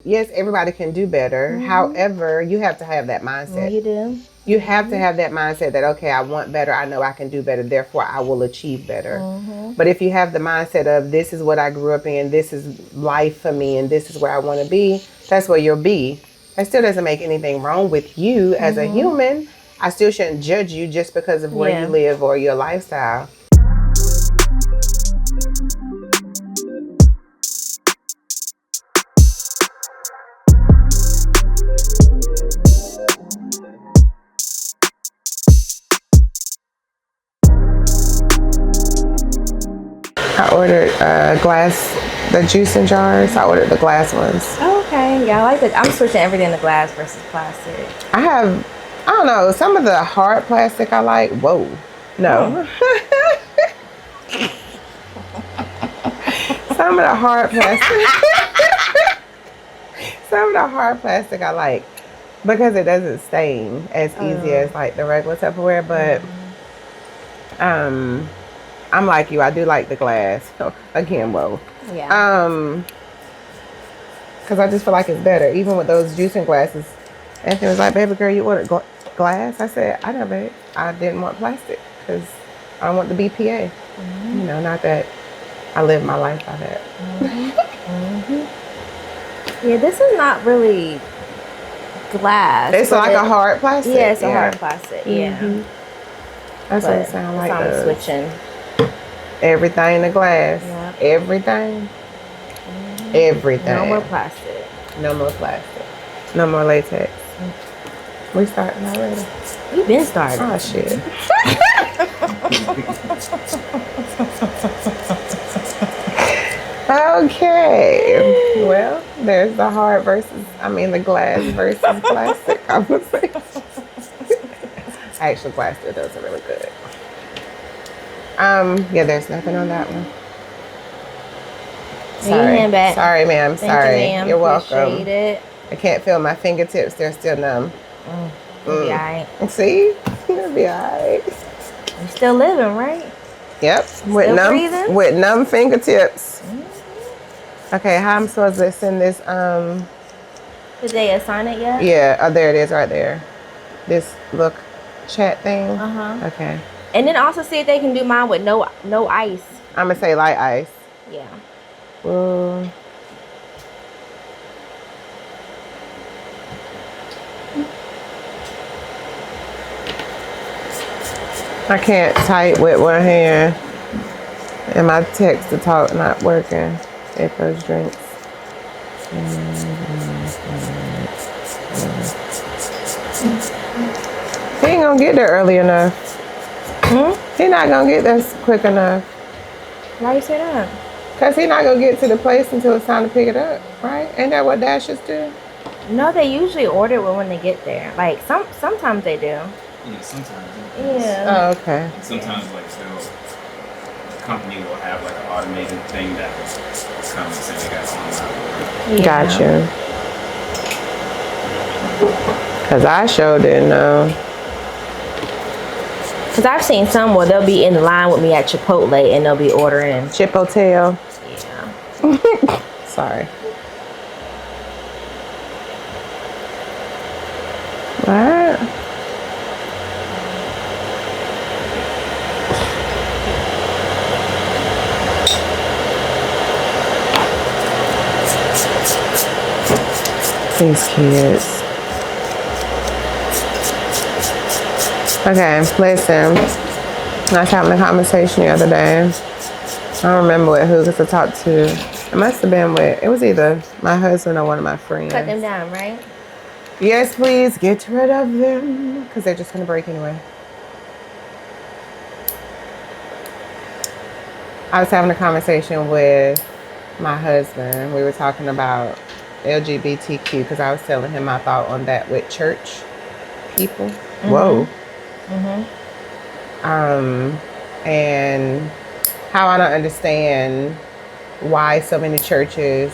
Yes, everybody can do better. However, you have to have that mindset. You do. You have to have that mindset that, okay, I want better. I know I can do better. Therefore, I will achieve better. But if you have the mindset of, this is what I grew up in, this is life for me, and this is where I want to be, that's where you'll be. That still doesn't make anything wrong with you as a human. I still shouldn't judge you just because of where you live or your lifestyle. I ordered the juicing jars. I ordered the glass ones. Oh, okay. Yeah, I like it. I'm switching everything to glass versus plastic. I don't know, some of the hard plastic I like. Whoa. No. Some of the hard plastic I like because it doesn't stain as easy as like the regular Tupperware, but I'm like you, I do like the glass. Again, whoa. Yeah. Because I just feel like it's better. Even with those juicing glasses, Anthony was like, baby girl, you ordered glass? I said, I know, babe. I didn't want plastic because I don't want the BPA. You know, not that I live my life by that. Yeah, this is not really glass. It's like a hard plastic. Yeah, it's a hard plastic. Yeah. That's what it sounds like. I'm switching. Everything to glass. Yep. Everything. Everything. No more plastic. No more plastic. No more latex. We starting already. You've been starting. Oh, shit. Okay. Well, there's the the glass versus plastic conversation. Actually, plastic does it really good. Yeah, there's nothing on that one. Sorry. Sorry, ma'am. Sorry. You, ma'am. You're welcome. Appreciate it. I can't feel my fingertips. They're still numb. You'll be all right. See? You'll be all right. You're still living, right? Yep. Breathing? With numb fingertips. Okay, how am I supposed to send this? Did they assign it yet? Yeah. Oh, there it is right there. This look chat thing. Okay. And then also see if they can do mine with no ice. I'm going to say light ice. Yeah. I can't type with one hand, and my text to talk not working. Take those drinks. He ain't gonna get there early enough. He not gonna get there quick enough. Why you say that? Cause he not gonna get to the place until it's time to pick it up, right? Ain't that what Dashes do? No, they usually order it when they get there. Like sometimes they do. Yeah, sometimes. Yeah. Oh, okay. Sometimes like the company will have like an automated thing that comes and they got online. Gotcha. Cause I sure didn't know. Cause I've seen some where they'll be in line with me at Chipotle and they'll be ordering Chipotle. Yeah. Sorry. What? These kids. Okay, listen. I was having a conversation the other day. I don't remember with who, because I talked to. It must have been with. It was either my husband or one of my friends. Cut them down, right? Yes, please get rid of them, because they're just gonna break anyway. I was having a conversation with my husband. We were talking about LGBTQ because I was telling him my thought on that with church people. Whoa. And how I don't understand why so many churches,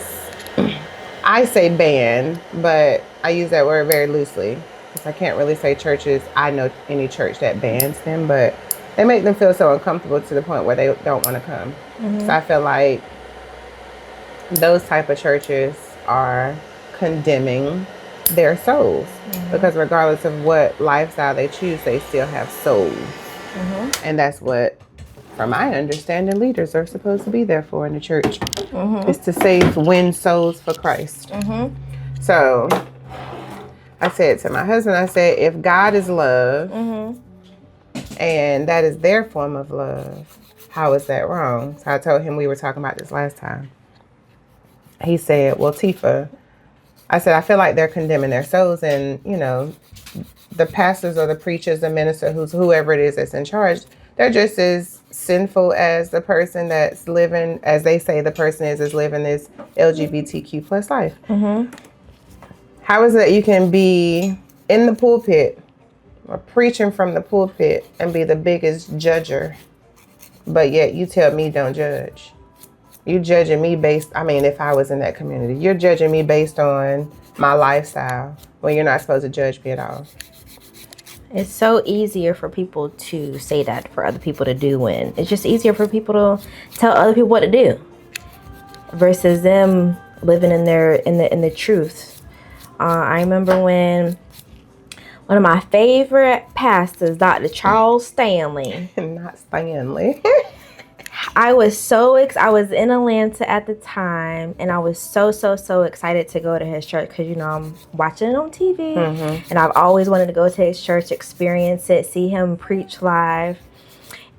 I say ban, but I use that word very loosely because I can't really say churches. I know any church that bans them, but they make them feel so uncomfortable to the point where they don't want to come. So I feel like those type of churches are condemning their souls. Because regardless of what lifestyle they choose, they still have souls. And that's what, from my understanding, leaders are supposed to be there for in the church. Is to win souls for Christ. So I said to my husband, I said, if God is love, and that is their form of love, how is that wrong? So I told him we were talking about this last time. He said, well, Tifa, I said, I feel like they're condemning their souls, and, you know, the pastors or the preachers, the minister, whoever it is that's in charge, they're just as sinful as the person that's living, as they say the person is living this LGBTQ plus life. How is it that you can be in the pulpit or preaching from the pulpit and be the biggest judger, but yet you tell me don't judge? You judging me based, I mean, if I was in that community, you're judging me based on my lifestyle when you're not supposed to judge me at all. It's so easier for people to say that for other people to do, when it's just easier for people to tell other people what to do versus them living in the truth. I remember when one of my favorite pastors, Dr. Charles Stanley. Not Stanley. I was in Atlanta at the time, and I was so excited to go to his church because, you know, I'm watching it on TV, and I've always wanted to go to his church, experience it, see him preach live.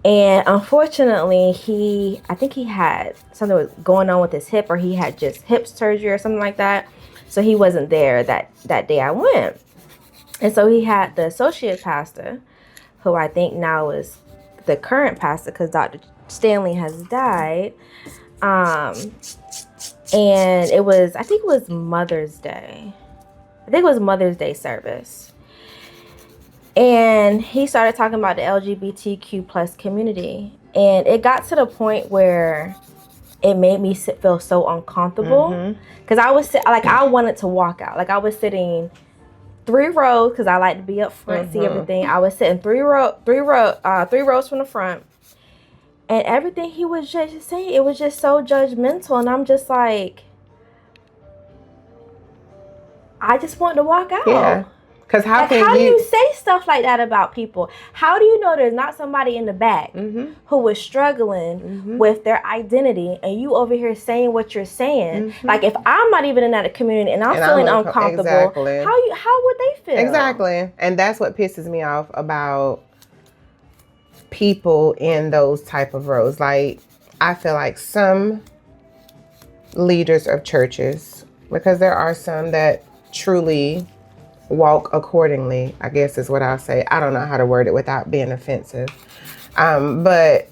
And unfortunately, I think he had something was going on with his hip, or he had just hip surgery or something like that. So he wasn't there that day I went. And so he had the associate pastor, who I think now is the current pastor because Dr. Stanley has died. And it was, I think it was Mother's Day. I think it was Mother's Day service. And he started talking about the LGBTQ plus community. And it got to the point where it made me feel so uncomfortable. Because I wanted to walk out. Like, I was sitting 3 rows, because I like to be up front, see everything. I was sitting 3 rows from the front. And everything he was just saying, it was just so judgmental. And I'm just like, I just want to walk out. Yeah. Because how do you say stuff like that about people? How do you know there's not somebody in the back who was struggling with their identity, and you over here saying what you're saying? Like, if I'm not even in that community and I'm feeling uncomfortable, how would they feel? Exactly. And that's what pisses me off about people in those type of roles. Like, I feel like some leaders of churches, because there are some that truly walk accordingly, I guess is what I'll say. I don't know how to word it without being offensive. But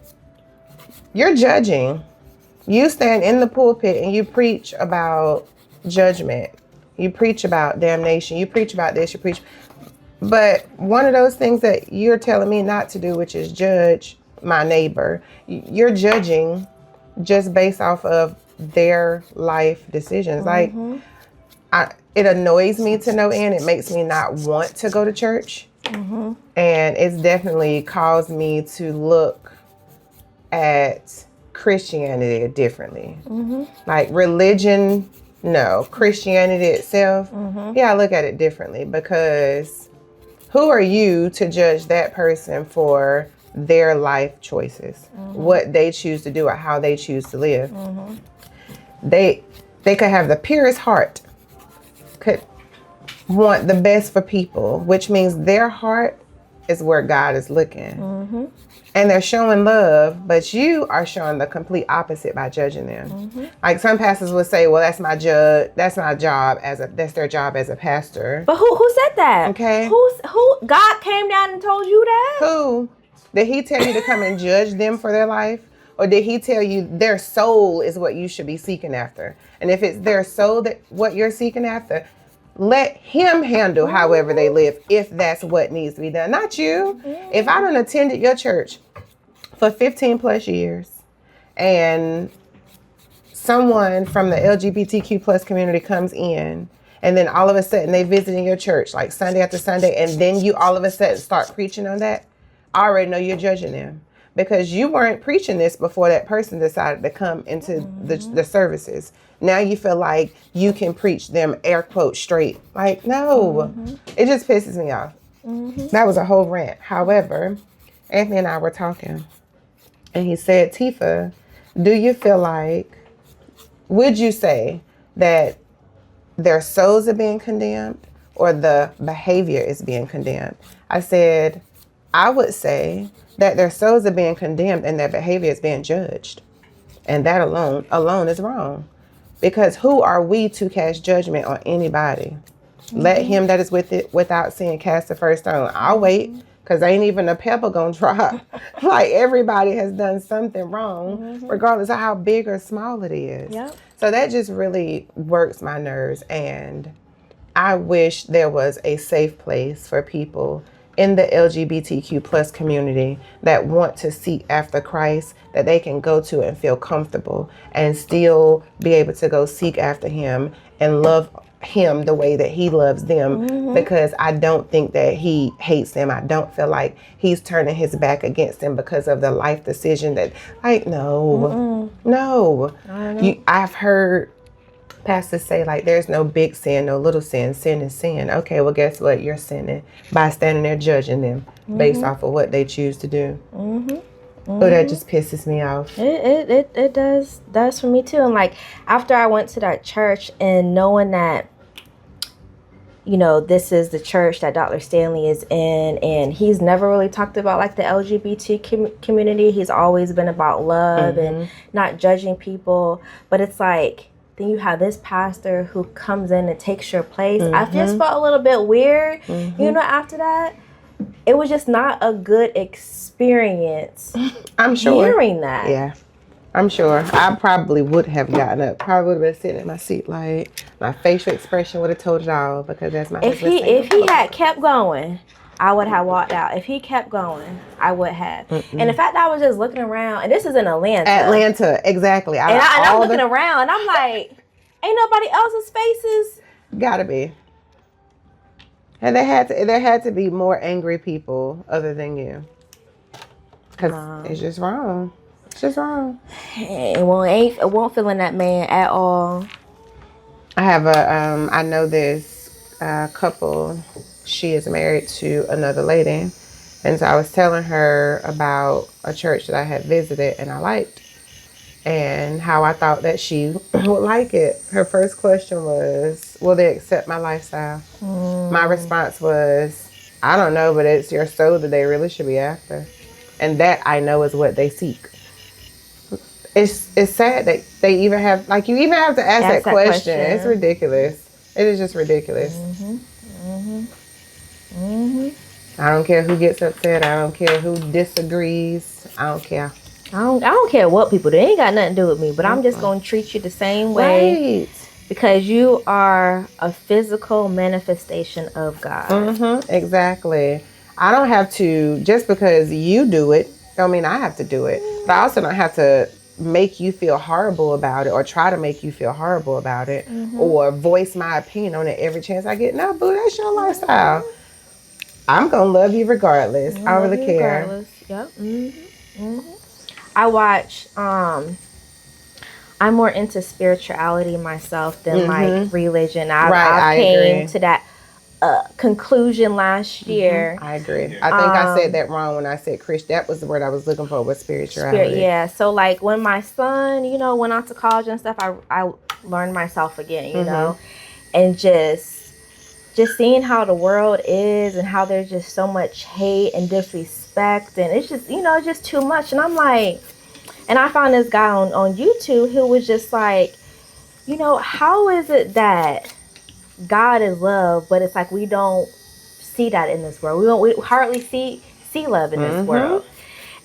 you're judging. You stand in the pulpit and you preach about judgment. You preach about damnation. You preach about this. You preach. But one of those things that you're telling me not to do, which is judge my neighbor, you're judging just based off of their life decisions. Like, it annoys me to no end. It makes me not want to go to church. And it's definitely caused me to look at Christianity differently. Like, religion, no. Christianity itself, yeah, I look at it differently, because who are you to judge that person for their life choices, what they choose to do or how they choose to live? They could have the purest heart, could want the best for people, which means their heart is where God is looking. And they're showing love, but you are showing the complete opposite by judging them. Like, some pastors would say, well, that's my job that's their job as a pastor. But who said that? Okay. Who God came down and told you that? Who? Did he tell you to come and judge them for their life? Or did he tell you their soul is what you should be seeking after? And if it's their soul that what you're seeking after, let him handle however they live, if that's what needs to be done, not you. If I done attended your church for 15 plus years and someone from the LGBTQ plus community comes in, and then all of a sudden they visiting your church like Sunday after Sunday, and then you all of a sudden start preaching on that, I already know you're judging them, because you weren't preaching this before that person decided to come into the services. Now you feel like you can preach them air quotes straight. Like, no, it just pisses me off. That was a whole rant. However, Anthony and I were talking, and he said, Tifa, do you feel like, would you say that their souls are being condemned or the behavior is being condemned? I said, I would say that their souls are being condemned and their behavior is being judged. And that alone is wrong. Because who are we to cast judgment on anybody? Let him that is with it without sin cast the first stone. I'll wait, because ain't even a pebble gonna drop. Like, everybody has done something wrong, regardless of how big or small it is. Yep. So that just really works my nerves. And I wish there was a safe place for people in the LGBTQ plus community that want to seek after Christ, that they can go to and feel comfortable and still be able to go seek after him and love him the way that he loves them. Because I don't think that he hates them. I don't feel like he's turning his back against them because of the life decision that, like, no. I've heard pastors say, like, there's no big sin, no little sin. Sin is sin. Okay, well, guess what? You're sinning by standing there judging them based off of what they choose to do. Oh, that just pisses me off. It does for me too. And like, after I went to that church and knowing that, you know, this is the church that Dr. Stanley is in, and he's never really talked about like the LGBT community. He's always been about love and not judging people. But it's like, then you have this pastor who comes in and takes your place. I just felt a little bit weird, you know, after that. It was just not a good experience. I'm sure. Hearing that. Yeah, I'm sure. I probably would have gotten up. Probably would have been sitting in my seat, like, my facial expression would have told it all, because that's my If he had kept going, I would have walked out. If he kept going, I would have. And the fact that I was just looking around, and this is in Atlanta. Exactly. And I'm looking around, and I'm like, ain't nobody else's faces. Gotta be. And there had to be more angry people other than you. Because it's just wrong. It's just wrong. It won't feel in that man at all. I have I know this couple. She is married to another lady. And so I was telling her about a church that I had visited and I liked, and how I thought that she would like it. Her first question was, will they accept my lifestyle? My response was, I don't know, but it's your soul that they really should be after. And that, I know, is what they seek. It's sad that they even have, like, you even have to ask that question. It's ridiculous. It is just ridiculous. I don't care who gets upset. I don't care who disagrees. I don't care. I don't care what people do. It ain't got nothing to do with me. But I'm just going to treat you the same way. Right. Because you are a physical manifestation of God. Exactly. I don't have to, just because you do it, don't mean I have to do it. But I also don't have to make you feel horrible about it, or try to make you feel horrible about it, or voice my opinion on it every chance I get. No, boo, that's your lifestyle. I'm going to love you regardless. I don't really care. Yep. I watch, I'm more into spirituality myself than like religion. I came to that conclusion last year. I agree. I think I said that wrong when I said Christian. That was the word I was looking for, was spirituality. Yeah. So like when my son, you know, went out to college and stuff, I learned myself again, you know, and just seeing how the world is and how there's just so much hate and disrespect, and it's just, you know, it's just too much. And I'm like, and I found this guy on YouTube who was just like, you know, how is it that God is love, but it's like we don't see that in this world. We hardly see love in this world.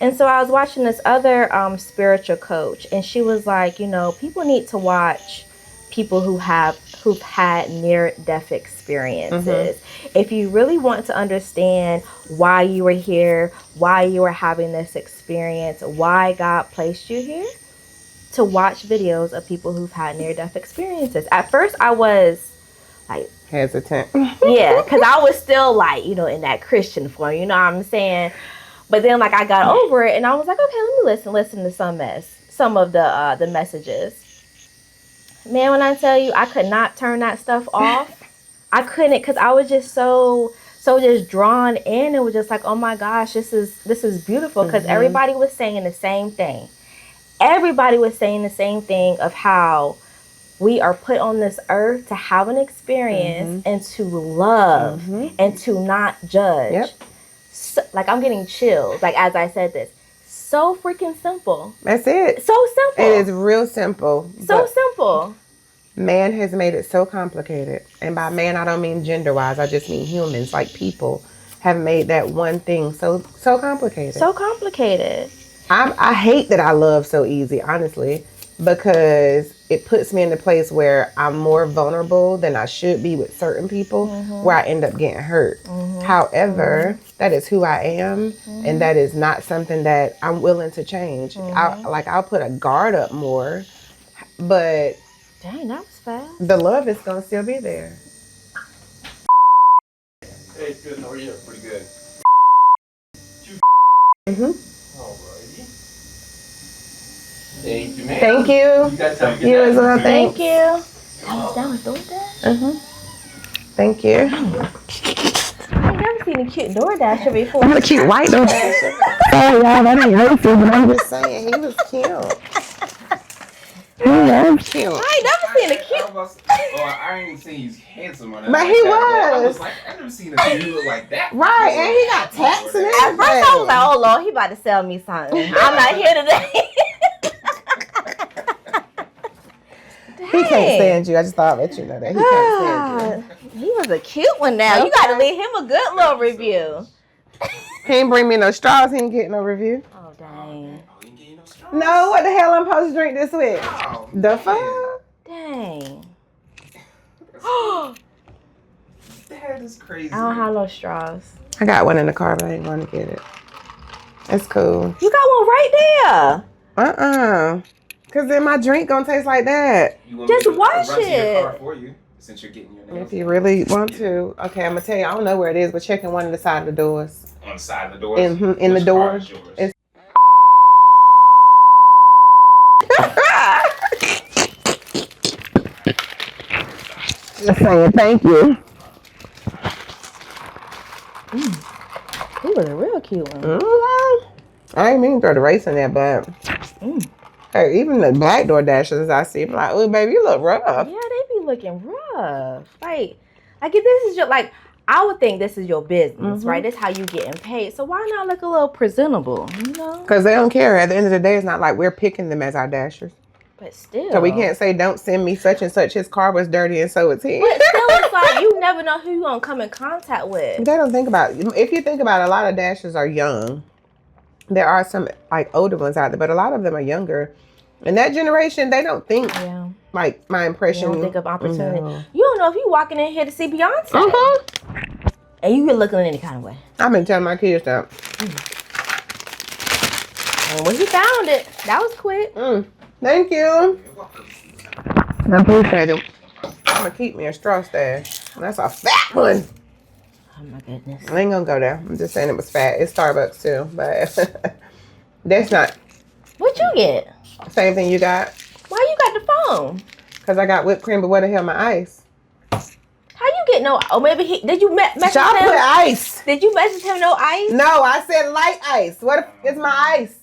And so I was watching this other spiritual coach, and she was like, you know, people need to watch people who've had near-death experiences. If you really want to understand why you were here, why you were having this experience, why God placed you here, to watch videos of people who've had near-death experiences. At first, I was like hesitant. Yeah, because I was still like, you know, in that Christian form, you know what I'm saying? But then like I got over it, and I was like, okay, let me listen to some of the messages. Man, when I tell you, I could not turn that stuff off. I couldn't, because I was just so just drawn in. It was just like, oh my gosh, this is beautiful, because everybody was saying the same thing. Everybody was saying the same thing of how we are put on this earth to have an experience and to love and to not judge. Yep. So, like, I'm getting chills, like, as I said this. So freaking simple. That's it. So simple. It is real simple. So simple. Man has made it so complicated. And by man, I don't mean gender-wise. I just mean humans, like people, have made that one thing so complicated. So complicated. I hate that I love so easy, honestly, because it puts me in a place where I'm more vulnerable than I should be with certain people, where I end up getting hurt. However, that is who I am, and that is not something that I'm willing to change. I'll put a guard up more, but dang, that was fast. the love is gonna still be there. Hey, good. How are you? Pretty good. Alrighty. Thank you, man. Thank you. You guys have a good You night. as well. Thank Thanks. you. I was down with DoorDash. Thank you. I ain't never seen a cute DoorDasher before. I'm a cute white DoorDasher. Oh, yeah, that ain't hurtful, but I'm just saying, he was cute. He was cute. I ain't never seen a cute. I ain't seen he's handsome or nothing. But like he that, I was. was like, I've never seen a dude look like that. Right, and he got tats and At first I was like, oh Lord, he about to sell me something. I'm not here today. He can't stand you. I just thought I'd let you know that. He can't stand you. He was a cute one now. You got to leave him a good little review. He ain't bring me no straws. He ain't getting no review. Oh, dang. No, what the hell I'm supposed to drink this with? Oh, The fuck? Dang. that is crazy. I don't have no straws. I got one in the car, but I ain't going to get it. It's cool. You got one right there. Because then my drink gonna taste like that. You want Just me to wash run to your it. car for you, since you're getting your nails If you really want to. Okay, I'm going to tell you, I don't know where it is, but check in one of the side of the doors. on the side of the doors. In the Which door. car is yours? It's just saying thank you. He was a real cute one. I ain't mean to throw the race in there, but hey, even the black door dashers I see, I'm like, oh baby, you look rough. Yeah, they be looking rough. Like if this is your, like, I would think this is your business, right? This is how you getting paid. So why not look a little presentable, you know? Because they don't care. At the end of the day, it's not like we're picking them as our dashers. But still. So we can't say, don't send me such and such. His car was dirty and so it's his. But still, it's like you never know who you're going to come in contact with. They don't think about it. If you think about it, a lot of dashers are young. There are some like older ones out there, but a lot of them are younger. And that generation, they don't think like my impression. You don't think of opportunity. No. You don't know if you walking in here to see Beyonce. And you could look in any kind of way. I've been telling my kids that. And when he found it, that was quick. Thank you. I appreciate it. I'm going to keep me a straw stash. That's a fat one. Oh my goodness. I ain't going to go there. I'm just saying it was fat. It's Starbucks too, but that's not What you get? the same thing you got. Why you got the phone? Because I got whipped cream, but where the hell my ice? How you get no? Oh, maybe did you message Y'all him? put ice. Did you message him no ice? No, I said light ice. What if it's my ice?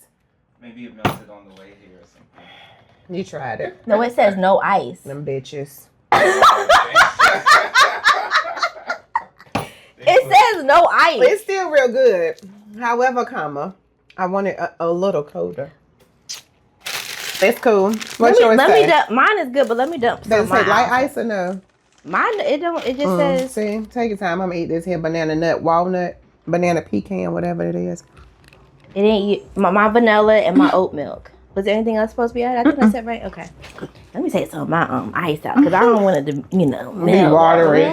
Maybe it melted on the way here or something. You tried it. No, it says no ice. Them bitches. It says no ice. It's still real good. However, I want it a little colder. It's cool. What's yours let say? me dump. Mine is good, but let me dump some. Does it say mine. light ice or no? Mine, it don't. It just says. See, take your time. I'm gonna eat this here banana nut, walnut, banana pecan, whatever it is. It ain't my vanilla and my oat milk. Was there anything else supposed to be added? I think I said right. Okay. Let me take some of my ice out because I don't want it to, melt. Be watery.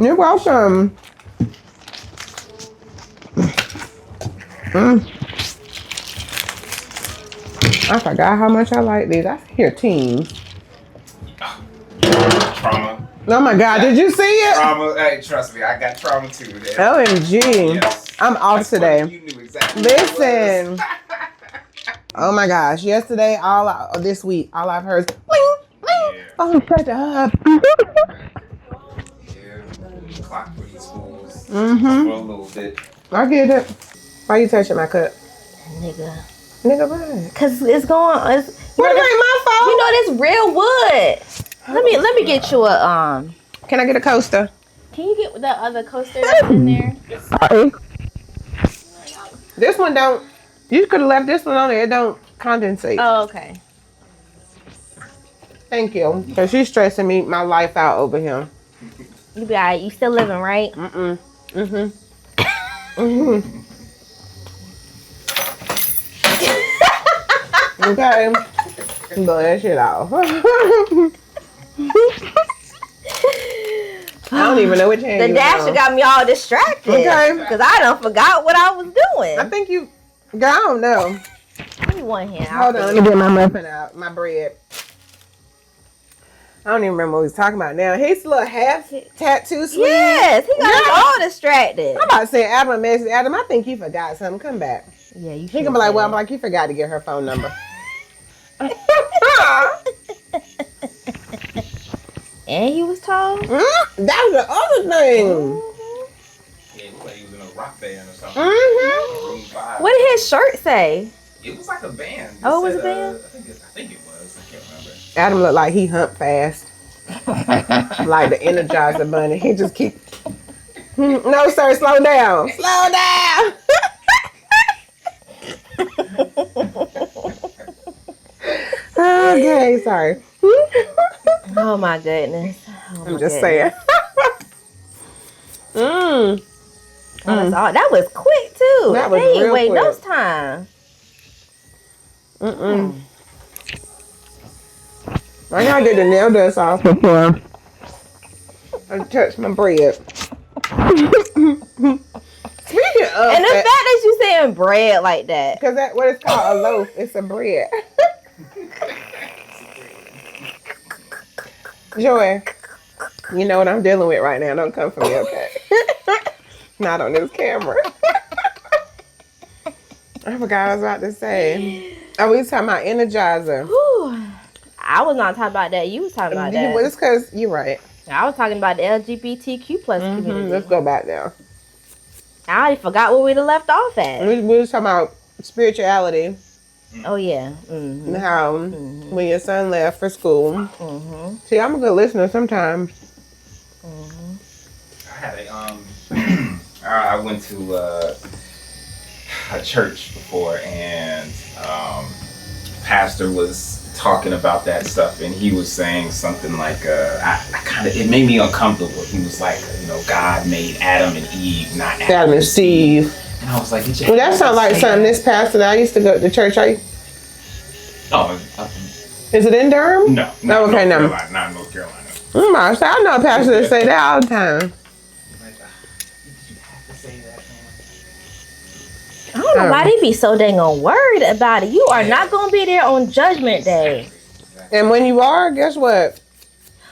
You're welcome. I forgot how much I like these. I hear teens. Trauma. Oh my God, did you see it? Trauma. Hey, trust me, I got trauma too. There. OMG. Yes. I'm off That's today. funny. You knew exactly. Listen. Oh my gosh! Yesterday, this week, all I've heard is bling, bling. Yeah. Oh, shut up. Yeah. Clock for these schools. Mm-hmm. For a little bit. I get it. Why you touching my cup? Nigga, what? cause it's going. What is my fault? You know this real wood. Let me get you a Can I get a coaster? Can you get the other coaster that's in there? Sorry. This one don't. You could have left this one on there. It don't condensate. Oh, okay. Thank you. Cause she's stressing my life out over him. You be alright. You still living, right? Mm-mm. Mm-hmm. Mm-hmm. Okay. Blow that shit off. I don't even know which hand The you dasher on. got me all distracted. Okay. Because I done forgot what I was doing. I think you. Girl, I don't know. Give me one hand. Hold on, let me get my muffin out. My bread. I don't even remember what we was talking about now. He's a little half tattoo sleeve. Yes, he got us all distracted. I'm about to say Adam a message. Adam, I think you forgot something. Come back. Yeah, you He gonna be like, well, I'm like, you forgot to get her phone number. And he was tall. That was the other thing. Yeah, it looked like he was in a rock band or something. Room 5. What did his shirt say? It was like a band. Oh, it was a band? I think it was. I can't remember. Adam looked like he humped fast. Like the Energizer bunny. He just keep. No, sir, slow down. Slow down. Okay, sorry. Oh my goodness. I'm just saying. That was quick too. That was they ain't real wait quick. no time. I gotta get the nail dust off before I touch my bread. Speaking of, And the fact that you saying bread like that. because that's what it's called, a loaf. It's a bread. Joy, you know what I'm dealing with right now. Don't come for me, okay? Not on this camera. I forgot what I was about to say. Oh, we was talking about Energizer. Whew. I was not talking about that. You was talking about that. Well, it's because you're right. I was talking about the LGBTQ plus community. Let's go back now. I already forgot where we done left off at. We was talking about spirituality. Oh yeah. Mm-hmm. And how when your son left for school. See, I'm a good listener sometimes. I had I went to a church before, and pastor was talking about that stuff, and he was saying something like, it made me uncomfortable. He was like, God made Adam and Eve, not Adam and Steve. And I was like, Well, that sounds like something this pastor that I used to go to church. Is it in Durham? No. Oh, okay, no. Not in North Carolina. I know pastors that say that all the time. I don't know why they be so dang on worried about it. You are not gonna be there on Judgment Day. And when you are, guess what?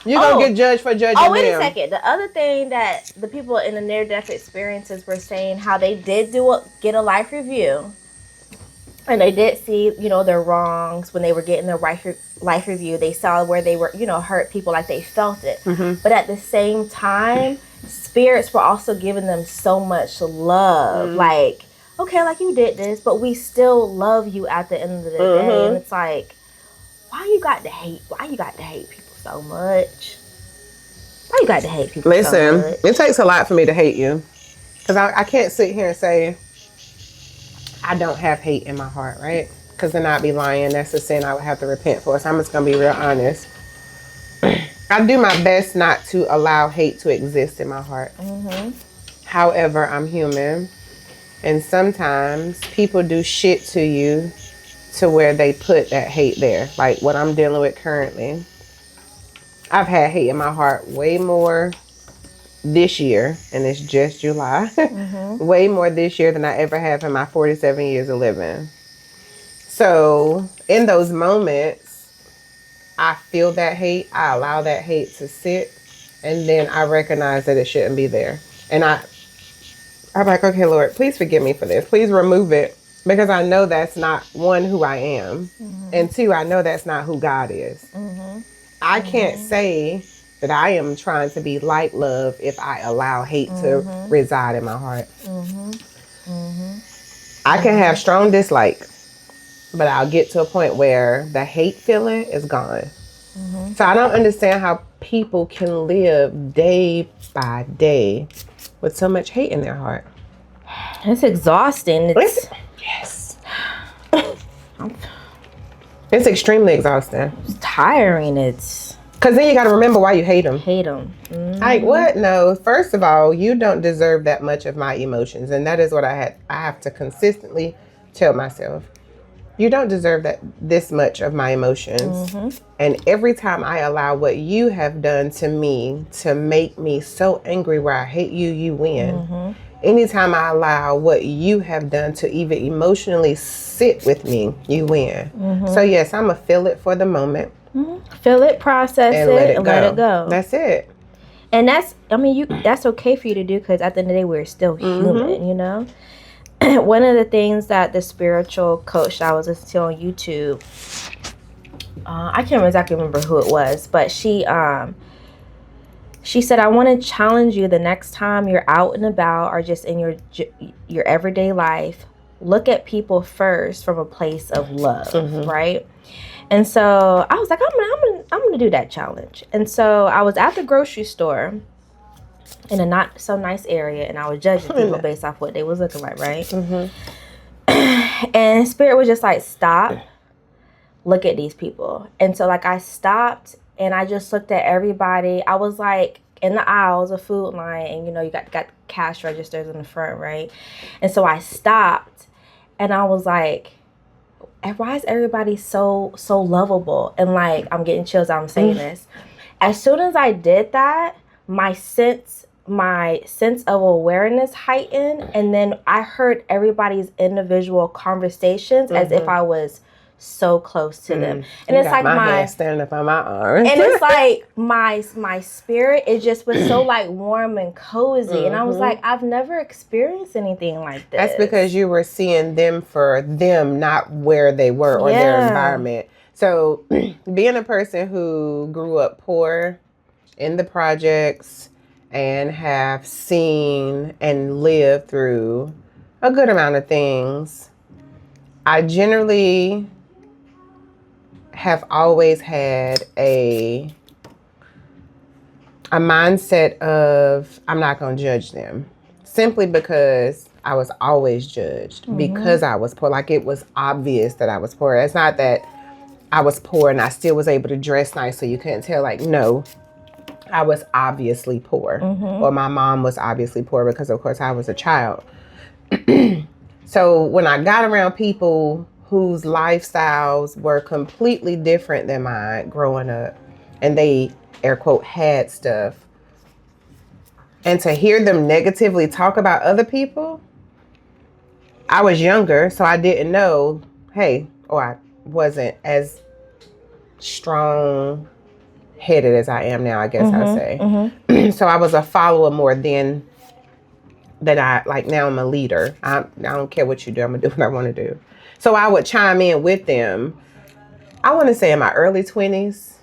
You're going to get judged for judging Oh, wait them. a second. The other thing that the people in the near-death experiences were saying, how they did get a life review. And they did see, their wrongs when they were getting their life review. They saw where they were, hurt people, like they felt it. But at the same time, spirits were also giving them so much love. Like, okay, like you did this, but we still love you at the end of the day. And it's like, why you got to hate people so much? Why you got to hate people so much? Listen, it takes a lot for me to hate you. Because I can't sit here and say, I don't have hate in my heart, right? Because then I'd be lying. That's a sin I would have to repent for. So I'm just going to be real honest. I do my best not to allow hate to exist in my heart. However, I'm human. And sometimes people do shit to you to where they put that hate there. Like what I'm dealing with currently. I've had hate in my heart way more this year, and it's just July. Way more this year than I ever have in my 47 years of living. So in those moments, I feel that hate. I allow that hate to sit, and then I recognize that it shouldn't be there. And I'm like, okay, Lord, please forgive me for this. Please remove it. Because I know that's not, one, who I am, and two, I know that's not who God is. I can't say that I am trying to be like love if I allow hate to reside in my heart. I can have strong dislike, but I'll get to a point where the hate feeling is gone. So I don't understand how people can live day by day with so much hate in their heart. It's exhausting. Yes. It's extremely exhausting. It's tiring. It's Because then you got to remember why you hate them. hate them. Like, what? No. First of all, you don't deserve that much of my emotions. And that is what I have to consistently tell myself. You don't deserve this much of my emotions. And every time I allow what you have done to me to make me so angry where I hate you, you win. Anytime I allow what you have done to even emotionally sit with me, you win. So yes, I'm going to feel it for the moment. Feel it, process and it, let and let it go. That's it. And that's okay for you to do, because at the end of the day, we're still human, you know? One of the things that the spiritual coach that I was listening to on YouTube, I can't exactly remember who it was, but she said, I want to challenge you the next time you're out and about or just in your everyday life, look at people first from a place of love, right? And so I was like, I'm gonna do that challenge. And so I was at the grocery store in a not so nice area, and I was judging people based off what they was looking like, right? And Spirit was just like, stop, look at these people. And so like I stopped and I just looked at everybody. I was like in the aisles of Food Line, and you know, you got cash registers in the front, right? And so I stopped and I was like, why is everybody so lovable? And like, I'm getting chills as I'm saying this. As soon as I did that, my sense of awareness heightened, and then I heard everybody's individual conversations as if I was so close to them. And it's like my hand standing up on my arm. And it's like my spirit, it just was so like warm and cozy. And I was like, I've never experienced anything like this. That's because you were seeing them for them, not where they were or their environment. So being a person who grew up poor in the projects and have seen and lived through a good amount of things, I generally have always had a mindset of I'm not going to judge them, simply because I was always judged because I was poor. Like, it was obvious that I was poor. It's not that I was poor and I still was able to dress nice so you couldn't tell. Like, no, I was obviously poor, or my mom was obviously poor because, of course, I was a child. So when I got around people whose lifestyles were completely different than mine growing up, and they, air quote, had stuff, and to hear them negatively talk about other people, I was younger, so I didn't know, I wasn't as strong-headed as I am now, I guess I'll say. So I was a follower more then than now I'm a leader. I don't care what you do, I'm gonna do what I want to do. So I would chime in with them. I want to say in my early 20s,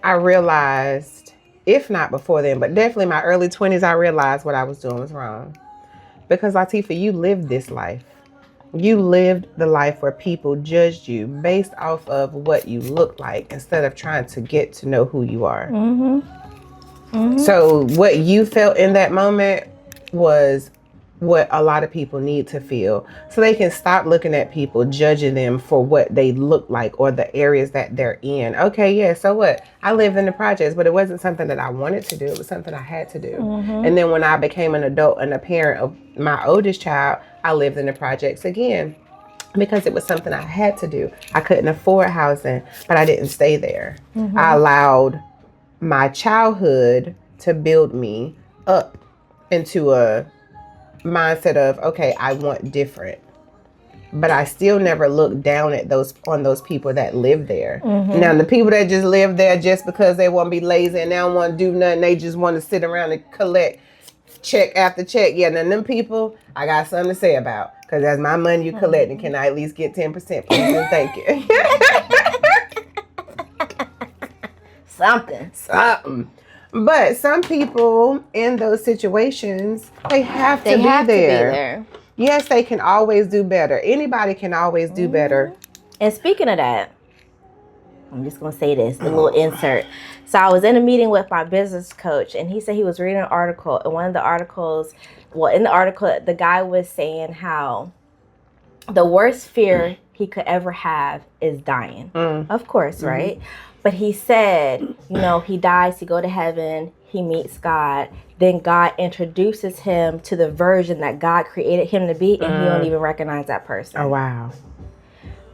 I realized, if not before then, but definitely my early 20s, I realized what I was doing was wrong. Because Latifah, you lived this life. You lived the life where people judged you based off of what you look like instead of trying to get to know who you are. So what you felt in that moment was what a lot of people need to feel, so they can stop looking at people, judging them for what they look like or the areas that they're in. Okay, yeah, so what? I lived in the projects, but it wasn't something that I wanted to do. It was something I had to do. And then when I became an adult and a parent of my oldest child, I lived in the projects again because it was something I had to do. I couldn't afford housing, but I didn't stay there. I allowed my childhood to build me up into a mindset of, okay, I want different, but I still never looked down at those people that live there. Now the people that just live there just because they want to be lazy and they don't want to do nothing, they just want to sit around and collect check after check, then them people I got something to say about, Because that's my money you collecting. Can I at least get 10%, please? And thank you. Something. But some people in those situations, they have to be there. Yes, they can always do better. Anybody can always do better. And speaking of that, I'm just going to say this, a little insert. So I was in a meeting with my business coach, and he said he was reading an article. And one of the articles, in the article, the guy was saying how the worst fear he could ever have is dying. Of course, right? But he said, he dies, he go to heaven, he meets God. Then God introduces him to the version that God created him to be, and he don't even recognize that person. Oh, wow.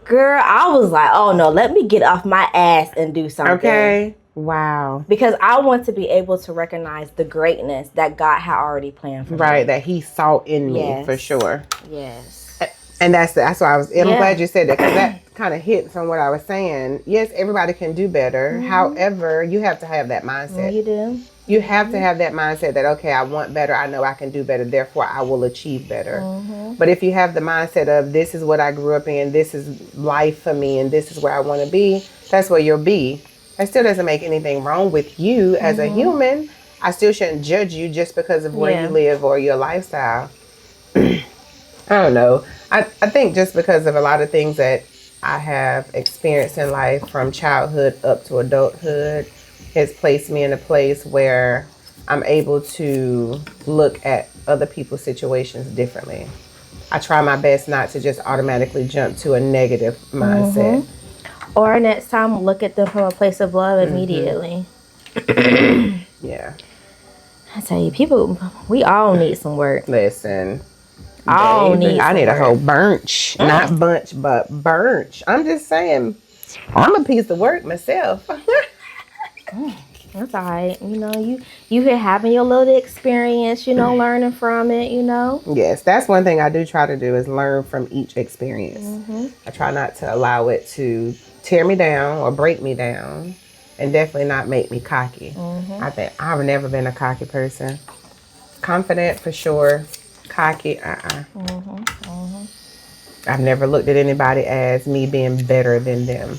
Girl, I was like, oh no, let me get off my ass and do something. Okay. Wow. Because I want to be able to recognize the greatness that God had already planned for me. Right, that he saw in me, for sure. Yes. And that's why I'm glad you said that, because that kind of hits on what I was saying. Yes, everybody can do better. However, you have to have that mindset. You do. You have to have that mindset that, okay, I want better. I know I can do better. Therefore, I will achieve better. But if you have the mindset of, this is what I grew up in, this is life for me, and this is where I want to be, that's where you'll be. That still doesn't make anything wrong with you as a human. I still shouldn't judge you just because of where you live or your lifestyle. I don't know. I think just because of a lot of things that I have experienced in life from childhood up to adulthood has placed me in a place where I'm able to look at other people's situations differently. I try my best not to just automatically jump to a negative mindset. Or next time, look at them from a place of love immediately. Yeah. I tell you, people, we all need some work. Listen. I need a whole bunch. Not bunch, but bunch. I'm just saying, I'm a piece of work myself. That's all right. You here having your little experience, learning from it, Yes, that's one thing I do try to do is learn from each experience. I try not to allow it to tear me down or break me down, and definitely not make me cocky. I think I've never been a cocky person. Confident for sure. Cocky, I've never looked at anybody as me being better than them.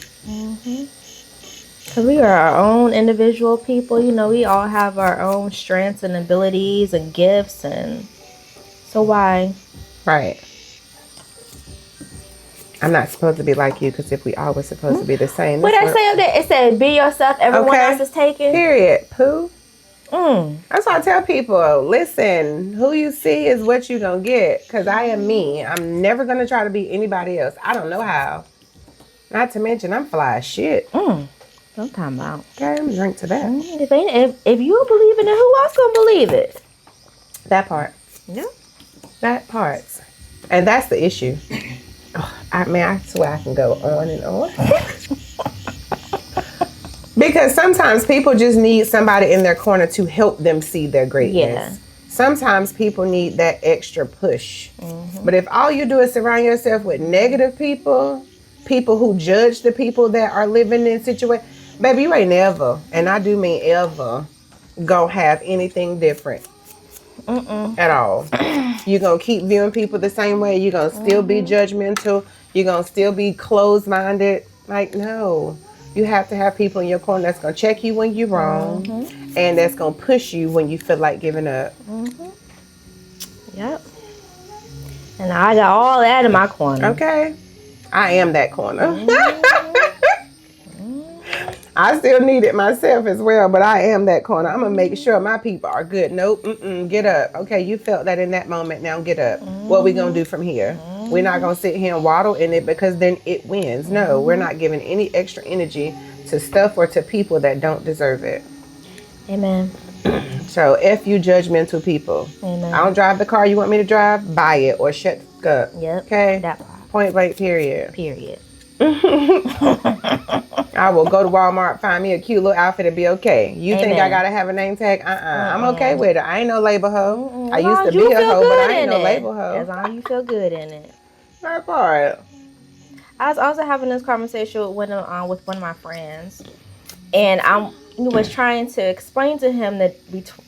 Because we are our own individual people. We all have our own strengths and abilities and gifts. And so why? Right. I'm not supposed to be like you, because if we all were supposed to be the same. What I say up there? It said, be yourself, everyone else is taken. Period. Pooh. That's why I tell people, listen, who you see is what you gonna get, because I am me. I'm never gonna try to be anybody else. I don't know how. Not to mention, I'm fly as shit. Don't time out. Okay, I'm gonna drink to that. If you don't believe in it, who else gonna believe it? That part. Yeah. That part. And that's the issue. I swear I can go on and on. Because sometimes people just need somebody in their corner to help them see their greatness. Sometimes people need that extra push. But if all you do is surround yourself with negative people who judge the people that are living in situations, baby, you ain't ever, and I do mean ever, gonna have anything different at all. You're gonna keep viewing people the same way. You're gonna still be judgmental. You're gonna still be closed-minded. Like, no. You have to have people in your corner that's going to check you when you're wrong, and that's going to push you when you feel like giving up. Yep. And I got all that in my corner. Okay. I am that corner. I still need it myself as well, but I am that corner. I'm going to make sure my people are good. Nope. Get up. Okay, you felt that in that moment. Now get up. What we going to do from here? We're not going to sit here and waddle in it because then it wins. No, we're not giving any extra energy to stuff or to people that don't deserve it. Amen. So, F you judgmental people. Amen. I don't drive the car you want me to drive, buy it or shut up. Yep. Okay? That part. Point blank, period. Period. I will go to Walmart, find me a cute little outfit and be okay. You think I gotta have a name tag? I'm okay with it. I ain't no label hoe. I used to be a hoe, but I ain't no label hoe. As long as you feel good in it. That part. I was also having this conversation with one of my friends, and I was trying to explain to him that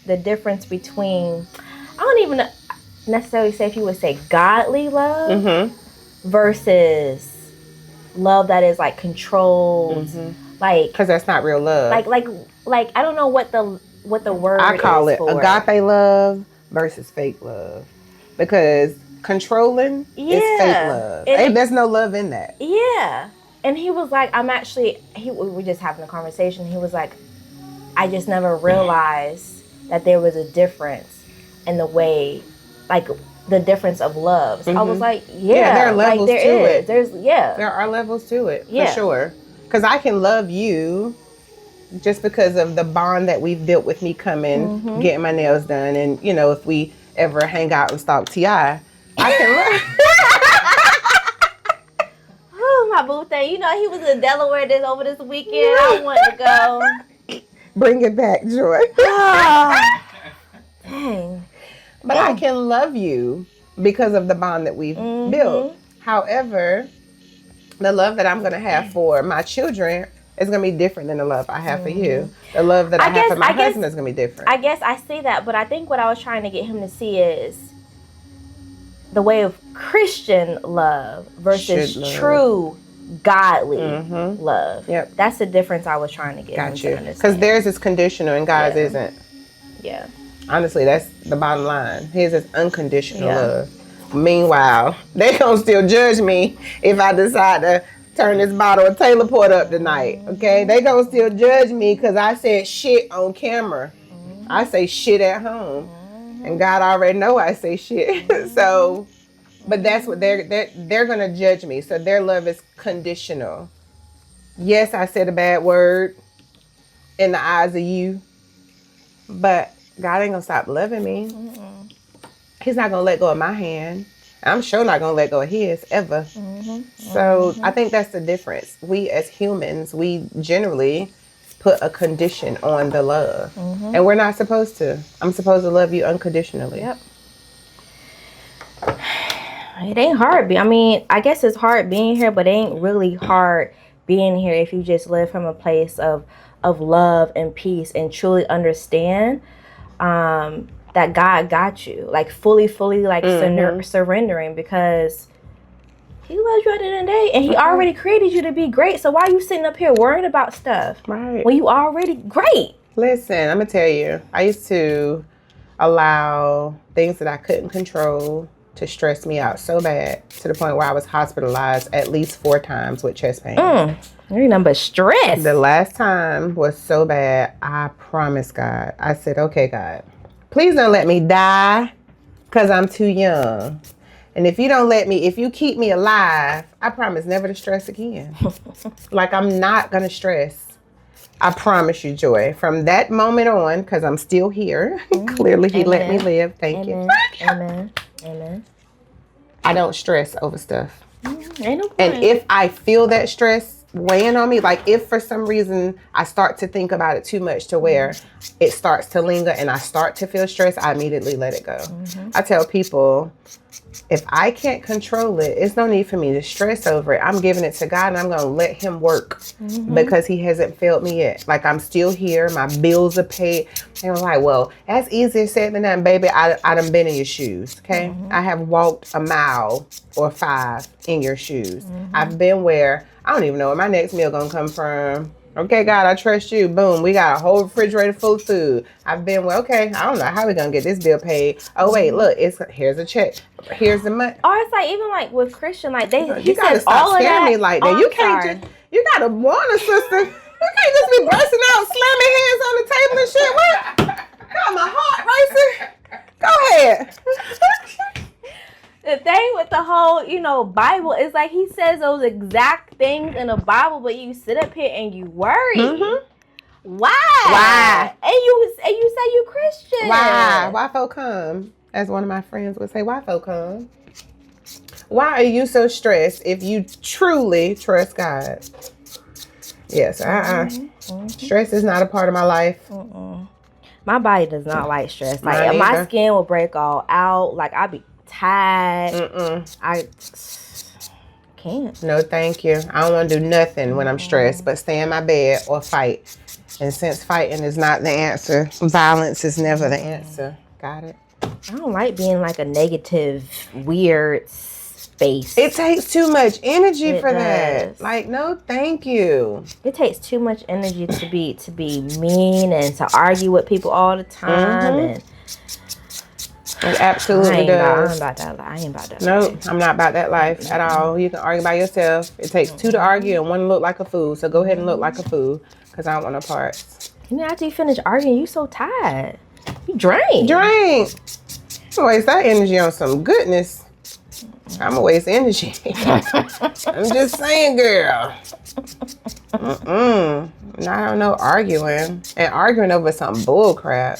the difference between, I don't even know. necessarily say if you would say godly love Mm-hmm. versus love that is like controlled, like because that's not real love. Like I don't know what the word I call is it for agape love versus fake love, because controlling is fake love. There's no love in that. Yeah. And he was like, we were just having a conversation. He was like, I just never realized that there was a difference in the way, like the difference of love. So I was like, there are levels to it. There are levels to it, for sure. Because I can love you just because of the bond that we've built with me coming, getting my nails done, and if we ever hang out and stalk T.I., I can love. Oh, my boo thing. He was in Delaware over this weekend. I want to go. Bring it back, Joy. Dang. But I can love you because of the bond that we've built. However, the love that I'm going to have for my children is going to be different than the love I have for you. The love that I have for my husband is going to be different. I guess I see that, but I think what I was trying to get him to see is the way of Christian love versus true godly love. Yep. That's the difference I was trying to get him to understand. Because theirs is conditional and God's isn't. Yeah. Honestly, that's the bottom line. His is unconditional love. Meanwhile, they gonna still judge me if I decide to turn this bottle of Taylor Port up tonight. Okay? They gonna still judge me because I said shit on camera. I say shit at home. And God already know I say shit. So, but that's what they're gonna judge me. So their love is conditional. Yes, I said a bad word in the eyes of you, but God ain't gonna stop loving me. He's not gonna let go of my hand. I'm sure not gonna let go of his ever. So I think that's the difference. We as humans, we generally put a condition on the love. And we're not supposed to. I'm supposed to love you unconditionally. Yep. It ain't hard. I guess it's hard being here, but it ain't really hard being here if you just live from a place of love and peace and truly understand that God got you, like fully like surrendering, because he loves you at the end of the day, and he already created you to be great. So why are you sitting up here worrying about stuff when you already great? Listen, I'm gonna tell you, I used to allow things that I couldn't control to stress me out so bad to the point where I was hospitalized at least 4 times with chest pain. Ain't nothing but stress. The last time was so bad, I promised God. I said, okay, God, please don't let me die because I'm too young. And if you keep me alive, I promise never to stress again. Like, I'm not going to stress. I promise you, Joy. From that moment on, because I'm still here, clearly he let me live. Thank you. Amen. I don't stress over stuff. Ain't no point. And if I feel that stress weighing on me, like if for some reason I start to think about it too much to where it starts to linger and I start to feel stressed, I immediately let it go. I tell people, if I can't control it, it's no need for me to stress over it. I'm giving it to God and I'm going to let him work because he hasn't failed me yet. Like, I'm still here. My bills are paid. And I'm like, well, that's easier said than done, baby. I done been in your shoes, okay? I have walked a mile or 5 in your shoes. I've been where I don't even know where my next meal going to come from. Okay, God, I trust you. Boom. We got a whole refrigerator full of food. I've been, well, okay, I don't know how we going to get this bill paid. Oh, wait, look, here's a check. Here's the money. Or it's like, even like with Christian, like he says all of that. Me like that. You can't just, you got to warn a sister. You can't just be bursting out, slamming hands on the table and shit. What? Got my heart racing. Go ahead. The thing with the whole, Bible is like he says those exact things in the Bible, but you sit up here and you worry. Why? And you say you Christian. Why? Why folk come? As one of my friends would say, why folk come? Why are you so stressed if you truly trust God? Yes, Stress is not a part of my life. My body does not like stress. Like my skin will break all out. Like I'll be tired. I can't. No, thank you. I don't want to do nothing when I'm stressed but stay in my bed or fight. And since fighting is not the answer, violence is never the answer. Got it? I don't like being like a negative, weird space. It takes too much energy for that. Does. Like, no, thank you. It takes too much energy to be mean and to argue with people all the time. And it absolutely does. I ain't about that. No, I'm not about that life at all. You can argue by yourself. It takes two to argue and one look like a fool. So go ahead and look like a fool because I don't want no parts. You know, after you finish arguing, you so tired. You drain. Drink. I'm waste that energy on some goodness. I'm gonna waste energy. I'm just saying, girl. I don't know, arguing over some bull crap.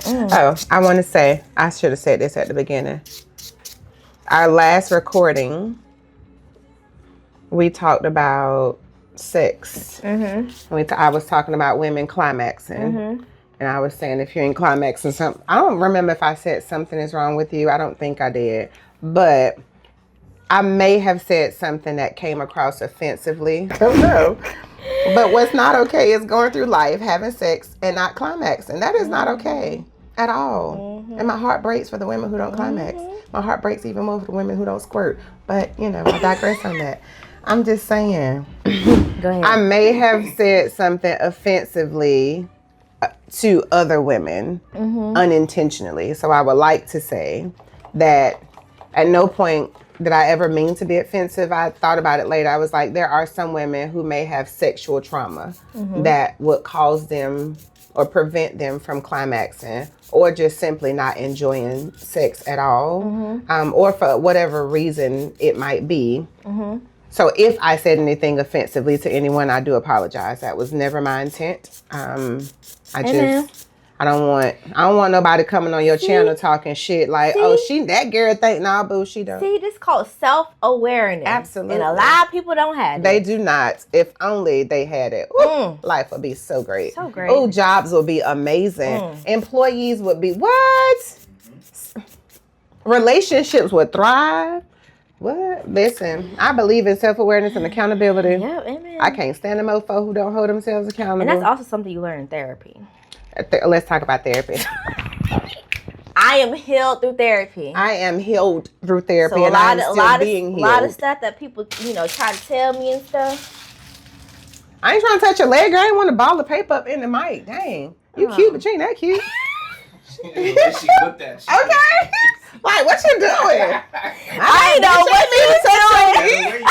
Oh, I want to say, I should have said this at the beginning. Our last recording, we talked about sex. I was talking about women climaxing. And I was saying, if you're in climaxing something, I don't remember if I said something is wrong with you. I don't think I did. But I may have said something that came across offensively. I don't know. But what's not okay is going through life, having sex, and not climaxing. That is not okay at all. And my heart breaks for the women who don't climax. My heart breaks even more for the women who don't squirt. But, I digress on that. I'm just saying. Go ahead. I may have said something offensively to other women unintentionally. So I would like to say that at no point did I ever mean to be offensive. I thought about it later. I was like, there are some women who may have sexual trauma that would cause them or prevent them from climaxing or just simply not enjoying sex at all, or for whatever reason it might be. So if I said anything offensively to anyone, I do apologize. That was never my intent. I don't want nobody coming on your channel talking shit like, that girl think boo, she don't. See, this is called self-awareness. Absolutely. And a lot of people don't have it. They do not. If only they had it. Ooh, life would be so great. So great. Ooh, jobs would be amazing. Employees would be, what? Relationships would thrive. What? Listen, I believe in self-awareness and accountability. Yeah, amen. I can't stand a mofo who don't hold themselves accountable. And that's also something you learn in therapy. Let's talk about therapy. I am healed through therapy. I am healed through therapy, so and I'm still being healed. A lot of stuff that people, try to tell me and stuff. I ain't trying to touch your leg. I ain't want to ball the paper up in the mic. Dang. You cute, but you ain't that cute. She looked at you. Okay. Like, what you doing? I know what you doing.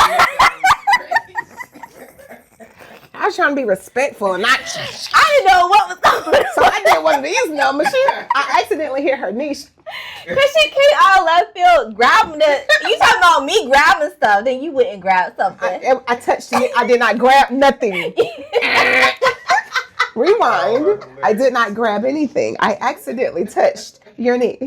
I was trying to be respectful and not. I didn't know what was going on. So I did one of these numbers. I accidentally hit her niche. Cause she came out of left field grabbing you talking about me grabbing stuff, then you wouldn't grab something. I touched it. I did not grab nothing. Rewind. I did not grab anything. I accidentally touched your knee.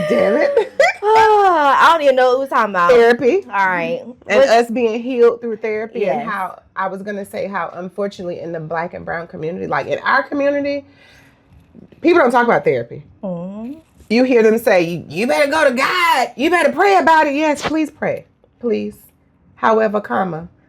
Damn it. I don't even know what we're talking about. Therapy. All right. And us being healed through therapy, yes. and how I was going to say how unfortunately in the Black and brown community, like in our community, people don't talk about therapy. You hear them say, you better go to God. You better pray about it. Yes, please pray. Please. However,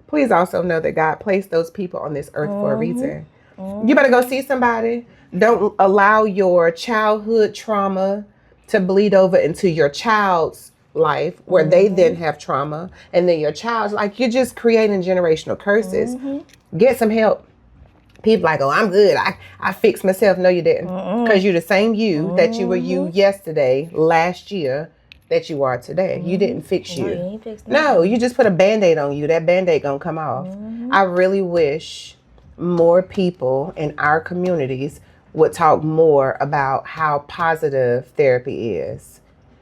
please also know that God placed those people on this earth for a reason. You better go see somebody. Don't allow your childhood trauma to bleed over into your child's life where they then have trauma. And then your child's like, you're just creating generational curses. Get some help. People like, oh, I'm good. I fixed myself. No, you didn't. Because you're the same you that you were you yesterday, last year, that you are today. You didn't fix you. No, you ain't fixed no, you just put a Band-Aid on you. That Band-Aid gonna come off. I really wish more people in our communities would talk more about how positive therapy is.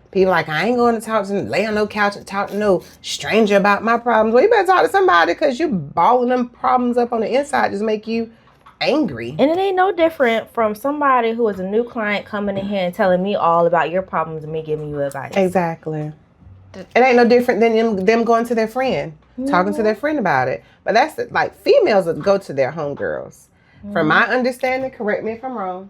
People like, I ain't going to lay on no couch and talk to no stranger about my problems. Well, you better talk to somebody, because you balling them problems up on the inside just make you angry. And it ain't no different from somebody who is a new client coming in here and telling me all about your problems and me giving you advice. Exactly. It ain't no different than them going to their friend, talking to their friend about it. But that's like, females would go to their homegirls. From my understanding, correct me if I'm wrong,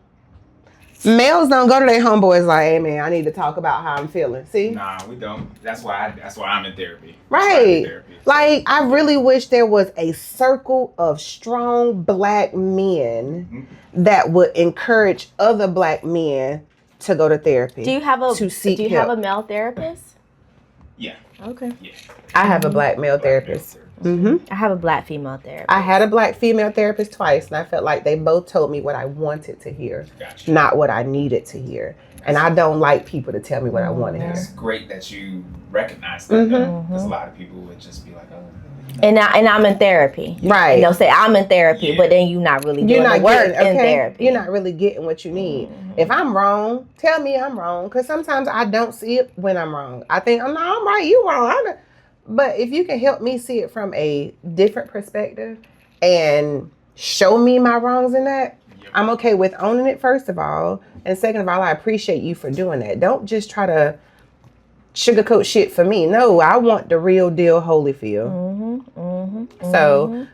Males don't go to their homeboys like, hey man, I need to talk about how I'm feeling. See? Nah, we don't. That's why I'm in therapy. Right. Like, I really wish there was a circle of strong black men that would encourage other black men to go to therapy. Do you have a help. have a male therapist? Yeah. Okay. Yeah. I have a black male therapist. I have a black female therapist. I had a black female therapist twice, and I felt like they both told me what I wanted to hear, Gotcha. not what I needed to hear. And I don't like people to tell me what I want to hear. It's great that you recognize that, because a lot of people would just be like, oh. And I'm in therapy. Right. And they'll say, I'm in therapy, but then you're not really doing the work in therapy. You're not really getting what you need. If I'm wrong, tell me I'm wrong, because sometimes I don't see it when I'm wrong. I think, I'm right, you wrong. But if you can help me see it from a different perspective and show me my wrongs in that, I'm okay with owning it, first of all. And second of all, I appreciate you for doing that. Don't just try to sugarcoat shit for me. No, I want the real deal Holyfield. So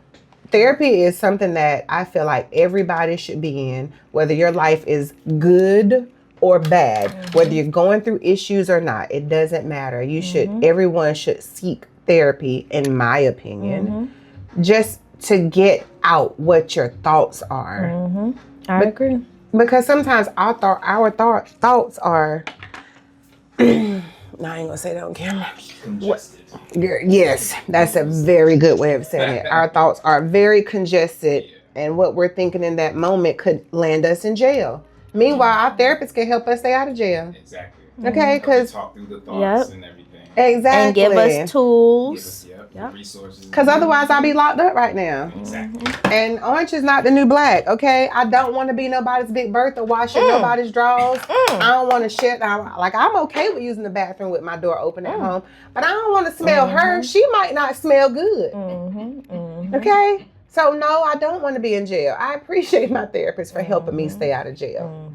therapy is something that I feel like everybody should be in, whether your life is good or bad, whether you're going through issues or not. It doesn't matter. Everyone should seek therapy, in my opinion, just to get out what your thoughts are. I agree. Because sometimes our thoughts are, I ain't gonna say that on camera. Congested. Yes, that's a very good way of saying it. Our thoughts are very congested, and what we're thinking in that moment could land us in jail. Meanwhile, our therapist can help us stay out of jail. Exactly. Okay, because talk through the thoughts and everything. Exactly. And give us tools. Resources. Because otherwise I'll be locked up right now. Exactly. And orange is not the new black, okay? I don't want to be nobody's Big Bertha washing nobody's drawers. I don't want to shit. Like, I'm okay with using the bathroom with my door open at home, but I don't want to smell her. She might not smell good. Okay? So, no, I don't want to be in jail. I appreciate my therapist for helping me stay out of jail.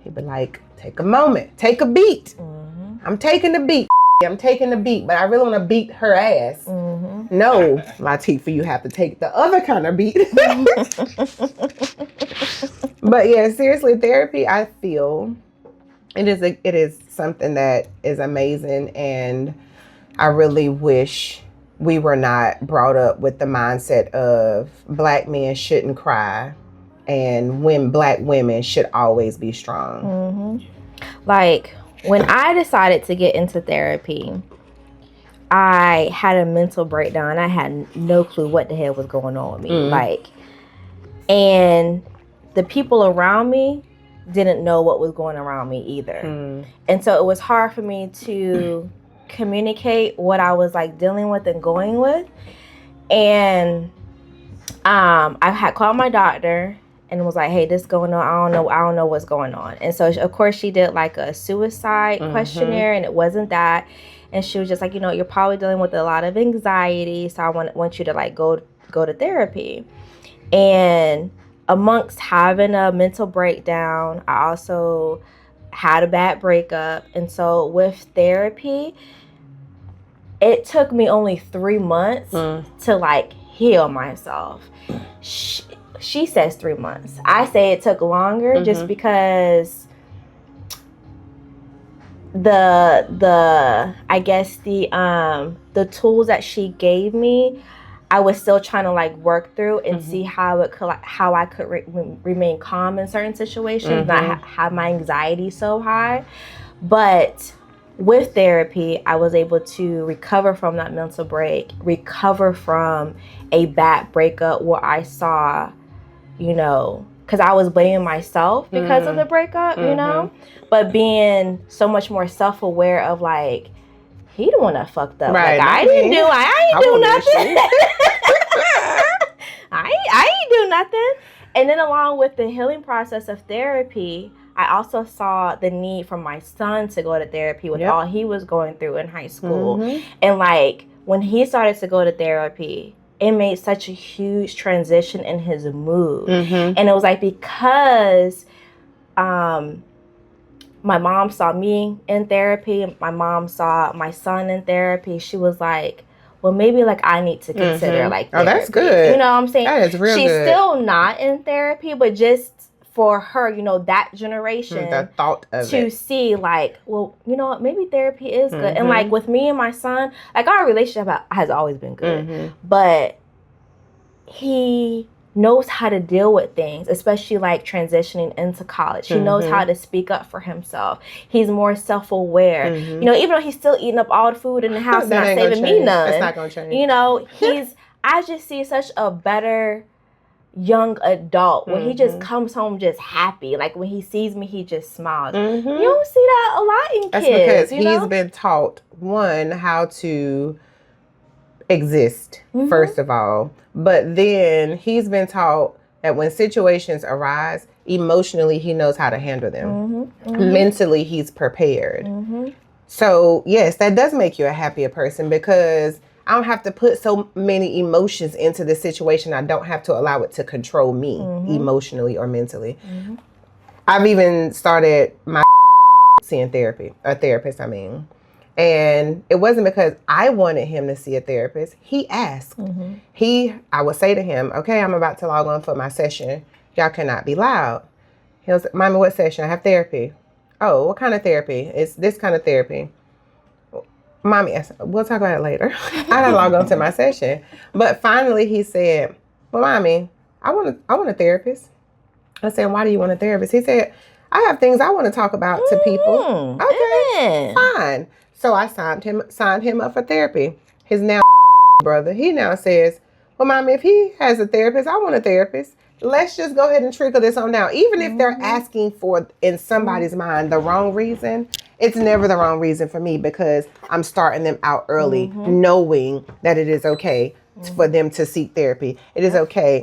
He'd be like, take a moment. Take a beat. I'm taking the beat. I'm taking the beat, but I really want to beat her ass. No, Latifah, you have to take the other kind of beat. But yeah, seriously, therapy, I feel it is something that is amazing, and I really wish we were not brought up with the mindset of black men shouldn't cry and when black women should always be strong. Like, when I decided to get into therapy, I had a mental breakdown. I had no clue what the hell was going on with me. And the people around me didn't know what was going around me either. And so it was hard for me to communicate what I was like dealing with and going with. And I had called my doctor and was like, hey, this is going on. I don't know what's going on. And so, of course, she did like a suicide questionnaire, and it wasn't that. And she was just like, you're probably dealing with a lot of anxiety, so I want you to like go to therapy. And amongst having a mental breakdown, I also had a bad breakup. And so with therapy, it took me only 3 months to like heal myself. She says 3 months. I say it took longer just because the tools that she gave me, I was still trying to like work through and see how I could remain calm in certain situations, not have my anxiety so high. But with therapy, I was able to recover from that mental break, recover from a bad breakup where I saw, because I was blaming myself because of the breakup, but being so much more self-aware of like, he the one that fucked up. Right. Like, I ain't do nothing. I ain't do nothing. And then along with the healing process of therapy, I also saw the need for my son to go to therapy with all he was going through in high school. And like, when he started to go to therapy, it made such a huge transition in his mood. And it was like, because my mom saw me in therapy, my mom saw my son in therapy, she was like, well, maybe like I need to consider like therapy. Oh, that's good. You know what I'm saying? That is real She's good. still not in therapy, but just for her, you know, that generation, the thought of to it. see like, well, you know what, maybe therapy is good. And like with me and my son, like our relationship has always been good, but he knows how to deal with things, especially like transitioning into college. He knows how to speak up for himself. He's more self-aware. You know, even though he's still eating up all the food in the house and not saving me none. That's not gonna change. You know, I just see such a better young adult when he just comes home just happy. Like when he sees me, he just smiles. You don't see that a lot in That's kids. because he's been taught, one, how to exist, first of all. But then he's been taught that when situations arise, emotionally, he knows how to handle them. Mentally, he's prepared. So, yes, that does make you a happier person because I don't have to put so many emotions into the situation. I don't have to allow it to control me emotionally or mentally. I've even started my seeing a therapist, I mean. And it wasn't because I wanted him to see a therapist. He asked. I would say to him, okay, I'm about to log on for my session. Y'all cannot be loud. He was, Mommy, what session? I have therapy. Oh, what kind of therapy? It's this kind of therapy. Mommy, we'll talk about it later. I gotta log on to my session. But finally he said, well, Mommy, I want a therapist. I said, why do you want a therapist? He said, I have things I want to talk about to people. Okay, fine. So I signed him up for therapy. His now brother, he now says, well, Mommy, if he has a therapist, I want a therapist. Let's just go ahead and trickle this on down. Even if they're asking for, in somebody's mind, the wrong reason, it's never the wrong reason for me because I'm starting them out early, knowing that it is okay for them to seek therapy. It is okay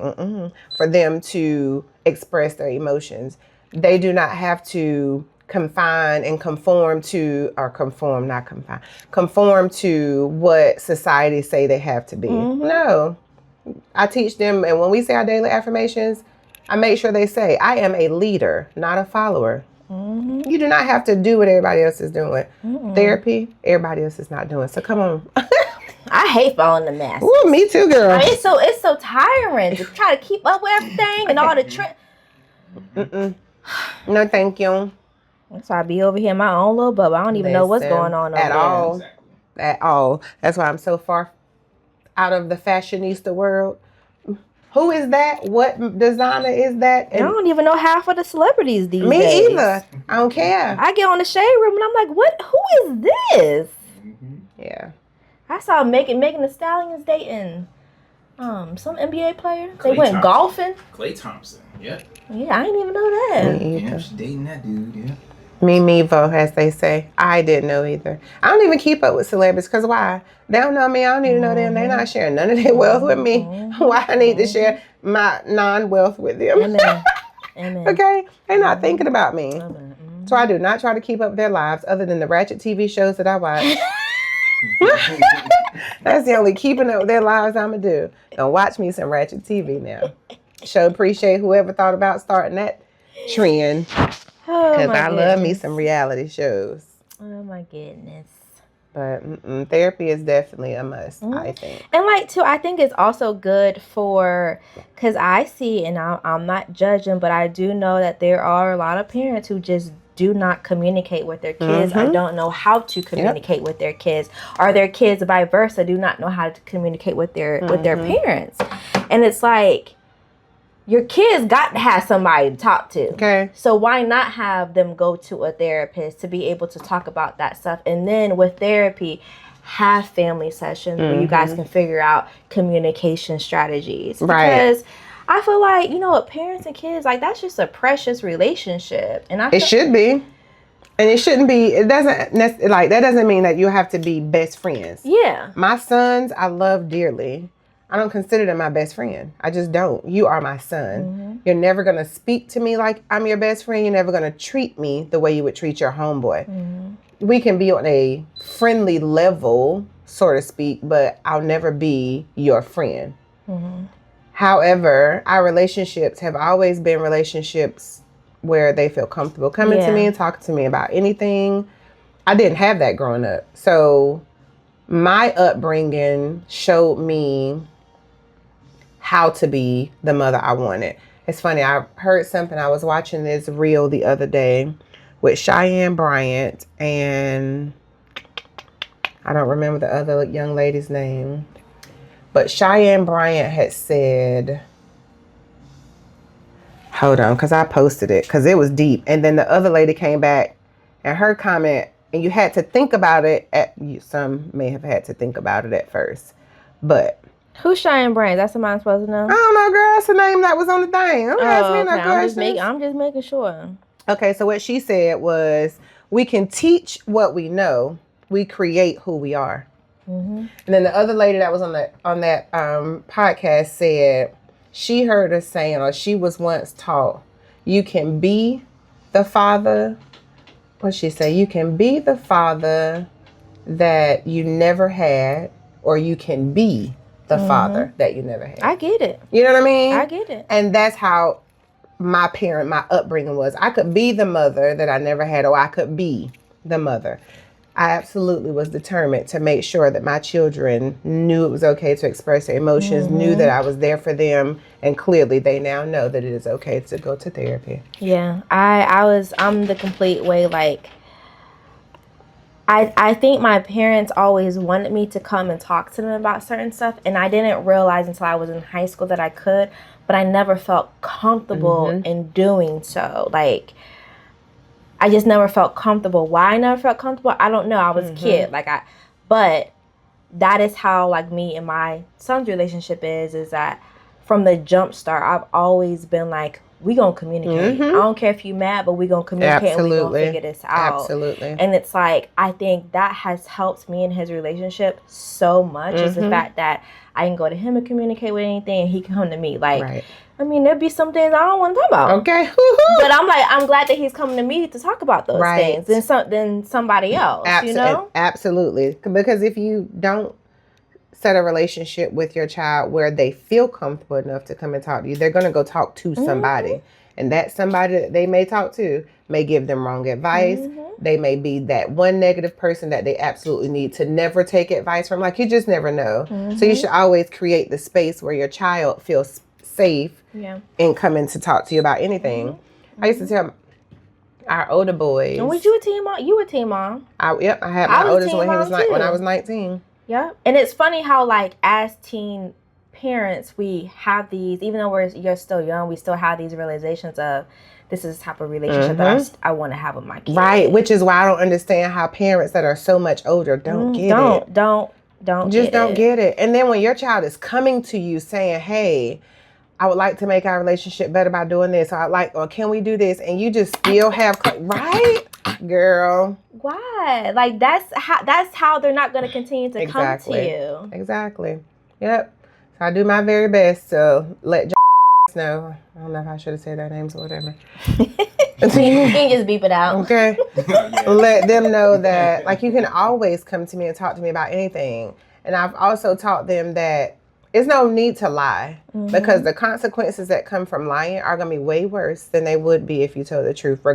for them to express their emotions. They do not have to conform to what society say they have to be. No. I teach them, and when we say our daily affirmations, I make sure they say, I am a leader, not a follower. You do not have to do what everybody else is doing. Therapy, everybody else is not doing. So come on. I hate following the masses. Ooh, me too, girl. I mean, it's so tiring to try to keep up with everything and all the trends. No, thank you. So I be over here in my own little bubble. I don't even know what's going on at over all. there. At all. That's why I'm so far out of the fashionista world. Who is that? What designer is that? And I don't even know half of the celebrities these days. Me either. I don't care. I get on the shade room and I'm like, what? Who is this? Yeah. I saw Megan Thee Stallion's dating some NBA player. They Klay went Thompson. golfing. Klay Thompson. Yeah. Yeah, I didn't even know that. Yeah, she's dating that dude. Yeah. Me mevo, as they say. I didn't know either. I don't even keep up with celebrities because why? They don't know me. I don't need to know them. They're not sharing none of their wealth with me. Why I need to share my non-wealth with them? Amen. Amen. Okay? They're not thinking about me. So I do not try to keep up with their lives other than the ratchet TV shows that I watch. That's the only keeping up with their lives I'm going to do. And watch me some ratchet TV now. Appreciate whoever thought about starting that trend. Because I love me some reality shows. Oh my goodness. But therapy is definitely a must, I think. And like too, I think it's also good for, because I see, and I'm not judging, but I do know that there are a lot of parents who just do not communicate with their kids or don't know how to communicate with their kids, or their kids vice versa do not know how to communicate with their parents. And it's like, your kids got to have somebody to talk to. Okay. So why not have them go to a therapist to be able to talk about that stuff? And then with therapy, have family sessions where you guys can figure out communication strategies. Right. Because I feel like, you know, with parents and kids, like that's just a precious relationship. And it should be. And it shouldn't be, it doesn't, like, that doesn't mean that you have to be best friends. Yeah. My sons, I love dearly. I don't consider them my best friend. I just don't. You are my son. You're never going to speak to me like I'm your best friend. You're never going to treat me the way you would treat your homeboy. We can be on a friendly level, so to speak, but I'll never be your friend. However, our relationships have always been relationships where they feel comfortable coming to me and talking to me about anything. I didn't have that growing up. So my upbringing showed me how to be the mother I wanted. It's funny. I heard something. I was watching this reel the other day with Cheyenne Bryant and I don't remember the other young lady's name. But Cheyenne Bryant had said, hold on, because I posted it because it was deep. And then the other lady came back and her comment, and you had to think about it. Some may have had to think about it at first. But who's Cheyenne Bryant? That's somebody I'm supposed to know? I don't know, girl. That's the name that was on the thing. Don't ask me no questions. I'm just making sure. Okay, so what she said was, we can teach what we know. We create who we are. And then the other lady that was on that podcast said she heard us saying, or she was once taught, you can be the father. What she say? You can be the father that you never had, or you can be the father that you never had. I get it. You know what I mean? I get it. And that's how my upbringing was. I could be the mother that I never had, or I could be the mother. I absolutely was determined to make sure that my children knew it was okay to express their emotions, knew that I was there for them, and clearly they now know that it is okay to go to therapy. Yeah, I'm the complete way, like, I think my parents always wanted me to come and talk to them about certain stuff, and I didn't realize until I was in high school that I could, but I never felt comfortable in doing so. Like, I just never felt comfortable. Why I never felt comfortable, I don't know. I was a kid. But that is how, like, me and my son's relationship is that from the jump start, I've always been like, we gonna communicate. I don't care if you mad, but we gonna communicate and we gonna figure this out. Absolutely. And it's like, I think that has helped me in his relationship so much is the fact that I can go to him and communicate with anything, and he can come to me. Like, I mean, there'd be some things I don't want to talk about. Okay. But I'm glad that he's coming to me to talk about those things than somebody else, you know? Absolutely. Because if you don't set a relationship with your child where they feel comfortable enough to come and talk to you, they're going to go talk to somebody. And that somebody that they may talk to may give them wrong advice. They may be that one negative person that they absolutely need to never take advice from. Like, you just never know. So you should always create the space where your child feels safe in coming to talk to you about anything. I used to tell our older boys. And was you a teen mom? You were a teen mom. I had my oldest when I was 19. Yeah. And it's funny how, like, as teen parents, we have these, even though you're still young, we still have these realizations of, this is the type of relationship that I want to have with my kids. Right. Which is why I don't understand how parents that are so much older don't get it. Don't get it. And then when your child is coming to you saying, hey, I would like to make our relationship better by doing this, or can we do this? And you just still have, right? Girl. Why? Like, that's how they're not going to continue to come to you. Exactly. Yep. So I do my very best to let know. I don't know if I should have said their names or whatever. You can just beep it out. Okay. Let them know that, like, you can always come to me and talk to me about anything. And I've also taught them that there's no need to lie, because the consequences that come from lying are going to be way worse than they would be if you told the truth,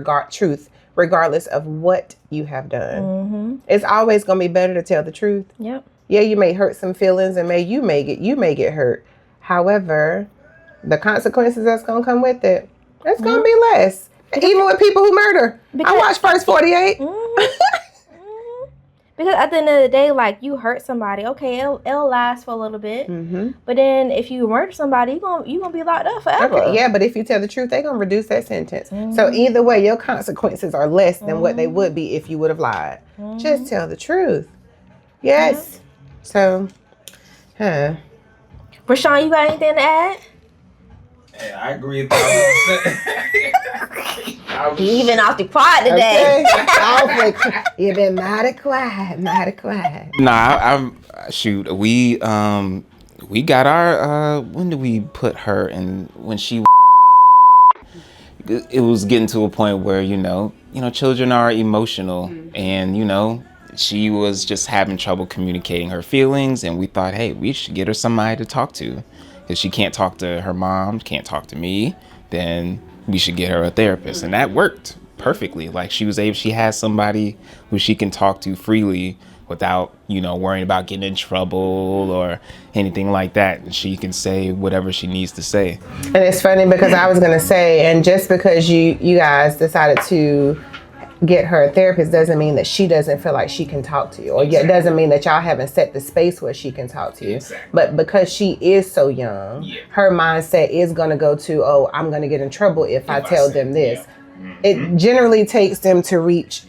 regardless of what you have done. It's always going to be better to tell the truth. Yep. Yeah, you may hurt some feelings, and you may get hurt. However, the consequences that's going to come with it, it's going to be less. Even with people who murder. I watched First 48. Because at the end of the day, like, you hurt somebody, okay, it'll last for a little bit. But then if you murder somebody, you're gonna be locked up forever. Okay, yeah, but if you tell the truth, they're going to reduce that sentence. So either way, your consequences are less than what they would be if you would have lied. Just tell the truth. Yes. So, Rashawn, you got anything to add? Hey, I agree 1,000%. You even off the quiet today. Okay. You've been mighty quiet. Nah, shoot. We got our. When did we put her in? When she. It was getting to a point where children are emotional, and she was just having trouble communicating her feelings, and we thought, hey, we should get her somebody to talk to. If she can't talk to her mom, can't talk to me, then we should get her a therapist. And that worked perfectly. Like, she has somebody who she can talk to freely without, worrying about getting in trouble or anything like that. And she can say whatever she needs to say. And it's funny because I was going to say, and just because you guys decided to get her a therapist doesn't mean that she doesn't feel like she can talk to you, or it doesn't mean that y'all haven't set the space where she can talk to you. Exactly. But because she is so young, her mindset is going to go to, oh, I'm going to get in trouble if I tell them this. It generally takes them to reach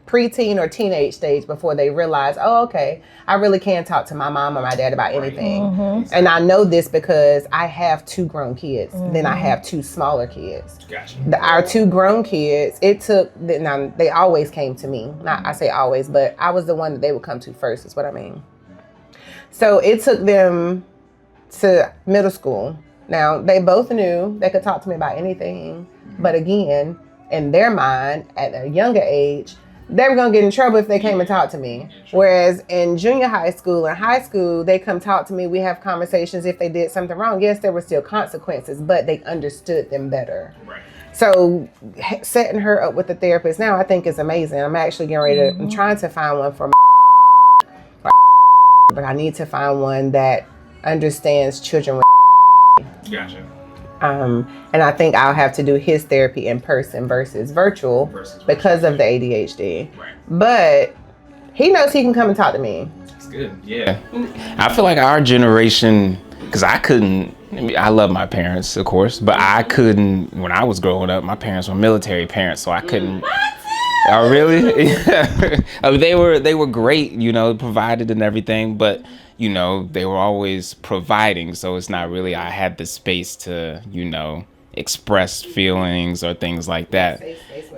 preteen or teenage stage before they realize, oh, okay, I really can talk to my mom or my dad about anything. And I know this because I have 2 grown kids. Then I have 2 smaller kids. Gotcha. Our 2 grown kids, now they always came to me. Not I say always, but I was the one that they would come to first, is what I mean. So it took them to middle school. Now, they both knew they could talk to me about anything. But again, in their mind, at a younger age, they were going to get in trouble if they came and talked to me. Whereas in junior high school and high school, they come talk to me. We have conversations. If they did something wrong, yes, there were still consequences, but they understood them better. Right. So setting her up with a therapist now, I think is amazing. I'm actually getting ready to, I'm trying to find one for my but I need to find one that understands children with Gotcha. and I think I'll have to do his therapy in person versus virtual because of the ADHD. Right. But he knows he can come and talk to me. That's good. Yeah. I feel like our generation, because I love my parents, of course, but I couldn't, when I was growing up, my parents were military parents, so I couldn't. Oh, really? I mean, they were great, provided and everything, but they were always providing, so it's not really I had the space to, express feelings or things like that.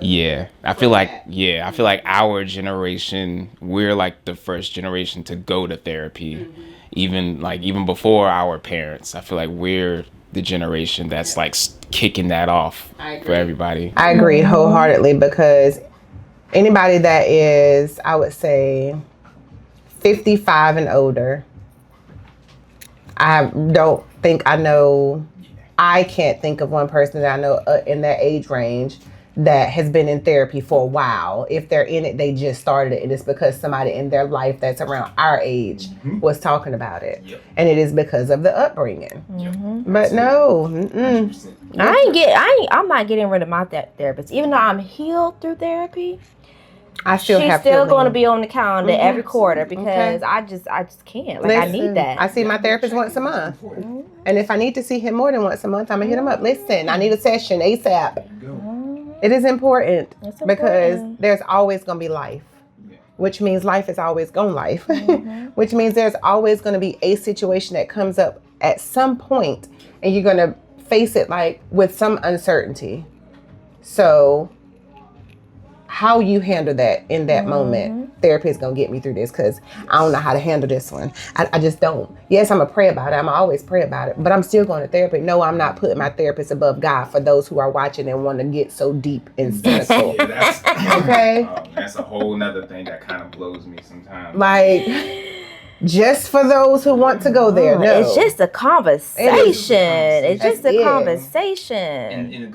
Yeah. I feel like our generation, we're like the first generation to go to therapy. Even before our parents. I feel like we're the generation that's like kicking that off for everybody. I agree wholeheartedly, because anybody that is, I would say, 55 and older, I don't think I can't think of one person that I know in that age range that has been in therapy for a while. If they're in it, they just started it. And it's because somebody in their life that's around our age was talking about it. Yep. And it is because of the upbringing. But no. I'm not getting rid of my therapist. Even though I'm healed through therapy, she's still going to be on the calendar every quarter because I just can't. Like, I need that. I see my therapist once a month. And if I need to see him more than once a month, I'm going to hit him up. Listen, I need a session ASAP. It is important because there's always going to be life, which means life is always going life, which means there's always going to be a situation that comes up at some point and you're going to face it like with some uncertainty. So how you handle that in that moment, therapy is going to get me through this because I don't know how to handle this one. I just don't. Yes, I'm going to pray about it. I'm always pray about it, but I'm still going to therapy. No, I'm not putting my therapist above God for those who are watching and want to get so deep and cynical. Okay? That's a whole nother thing that kind of blows me sometimes. Like, just for those who want to go there. No. It's just a conversation. It's just a conversation. And it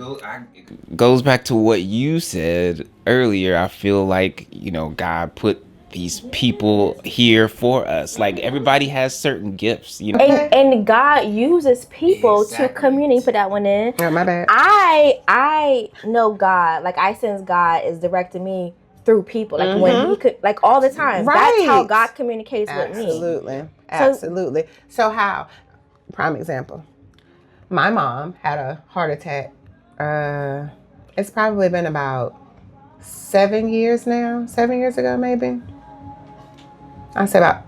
goes back to what you said earlier. I feel like, God put these people here for us. Like, everybody has certain gifts, And God uses people to communicate. Put that one in. Oh, my bad. I know God. Like, I sense God is directing me through people, like when he could, like all the time. Right. That's how God communicates with me. Absolutely. So how? Prime example. My mom had a heart attack. It's probably been about 7 years now. 7 years ago, maybe. I say about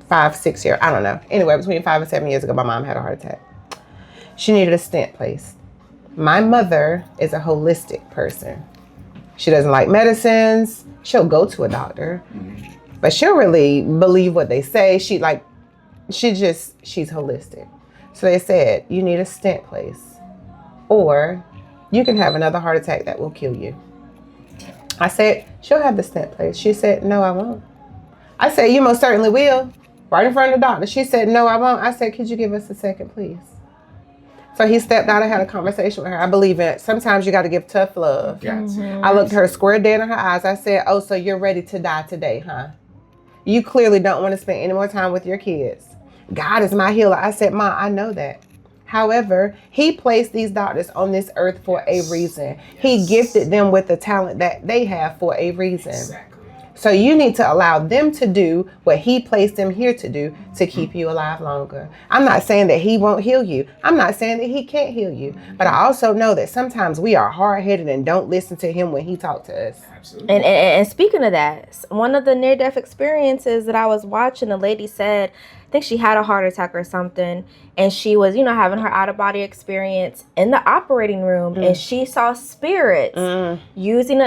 5, 6 years. I don't know. Anyway, between 5 and 7 years ago, my mom had a heart attack. She needed a stent placed. My mother is a holistic person. She doesn't like medicines. She'll go to a doctor, but she'll really believe what they say. She's holistic. So they said, you need a stent placed, or you can have another heart attack that will kill you. I said, she'll have the stent placed. She said, no, I won't. I said, you most certainly will. Right in front of the doctor. She said, no, I won't. I said, could you give us a second, please? So he stepped out and had a conversation with her. I believe in it. Sometimes you got to give tough love. I looked her square dead in her eyes. I said, oh, so you're ready to die today, huh? You clearly don't want to spend any more time with your kids. God is my healer. I said, Ma, I know that. However, he placed these doctors on this earth for a reason. He gifted them with the talent that they have for a reason. Exactly. So you need to allow them to do what he placed them here to do to keep you alive longer. I'm not saying that he won't heal you. I'm not saying that he can't heal you. But I also know that sometimes we are hard-headed and don't listen to him when he talks to us. Absolutely. And speaking of that, one of the near-death experiences that I was watching, a lady said, I think she had a heart attack or something, and she was, having her out-of-body experience in the operating room, and she saw spirits using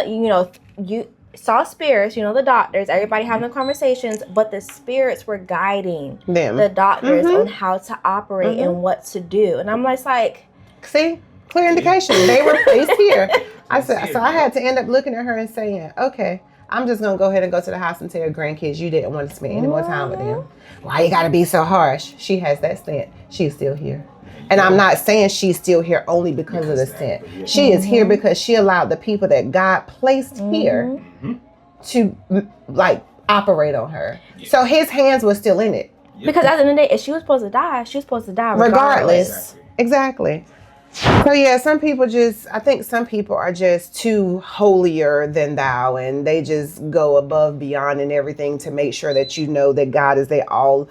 saw spirits, the doctors, everybody having conversations, but the spirits were guiding the doctors on how to operate and what to do. And I'm like, see, clear indication. They were placed here. I said, so I had to end up looking at her and saying, okay, I'm just going to go ahead and go to the house and tell your grandkids you didn't want to spend any more time with them. Why you got to be so harsh? She has that scent. She's still here. And I'm not saying she's still here only because of the scent. She is here because she allowed the people that God placed here to operate on her. So his hands were still in it. Because at the end of the day, if she was supposed to die, she was supposed to die regardless. Exactly. So yeah, I think some people are just too holier than thou, and they just go above, beyond, and everything to make sure that that God is their all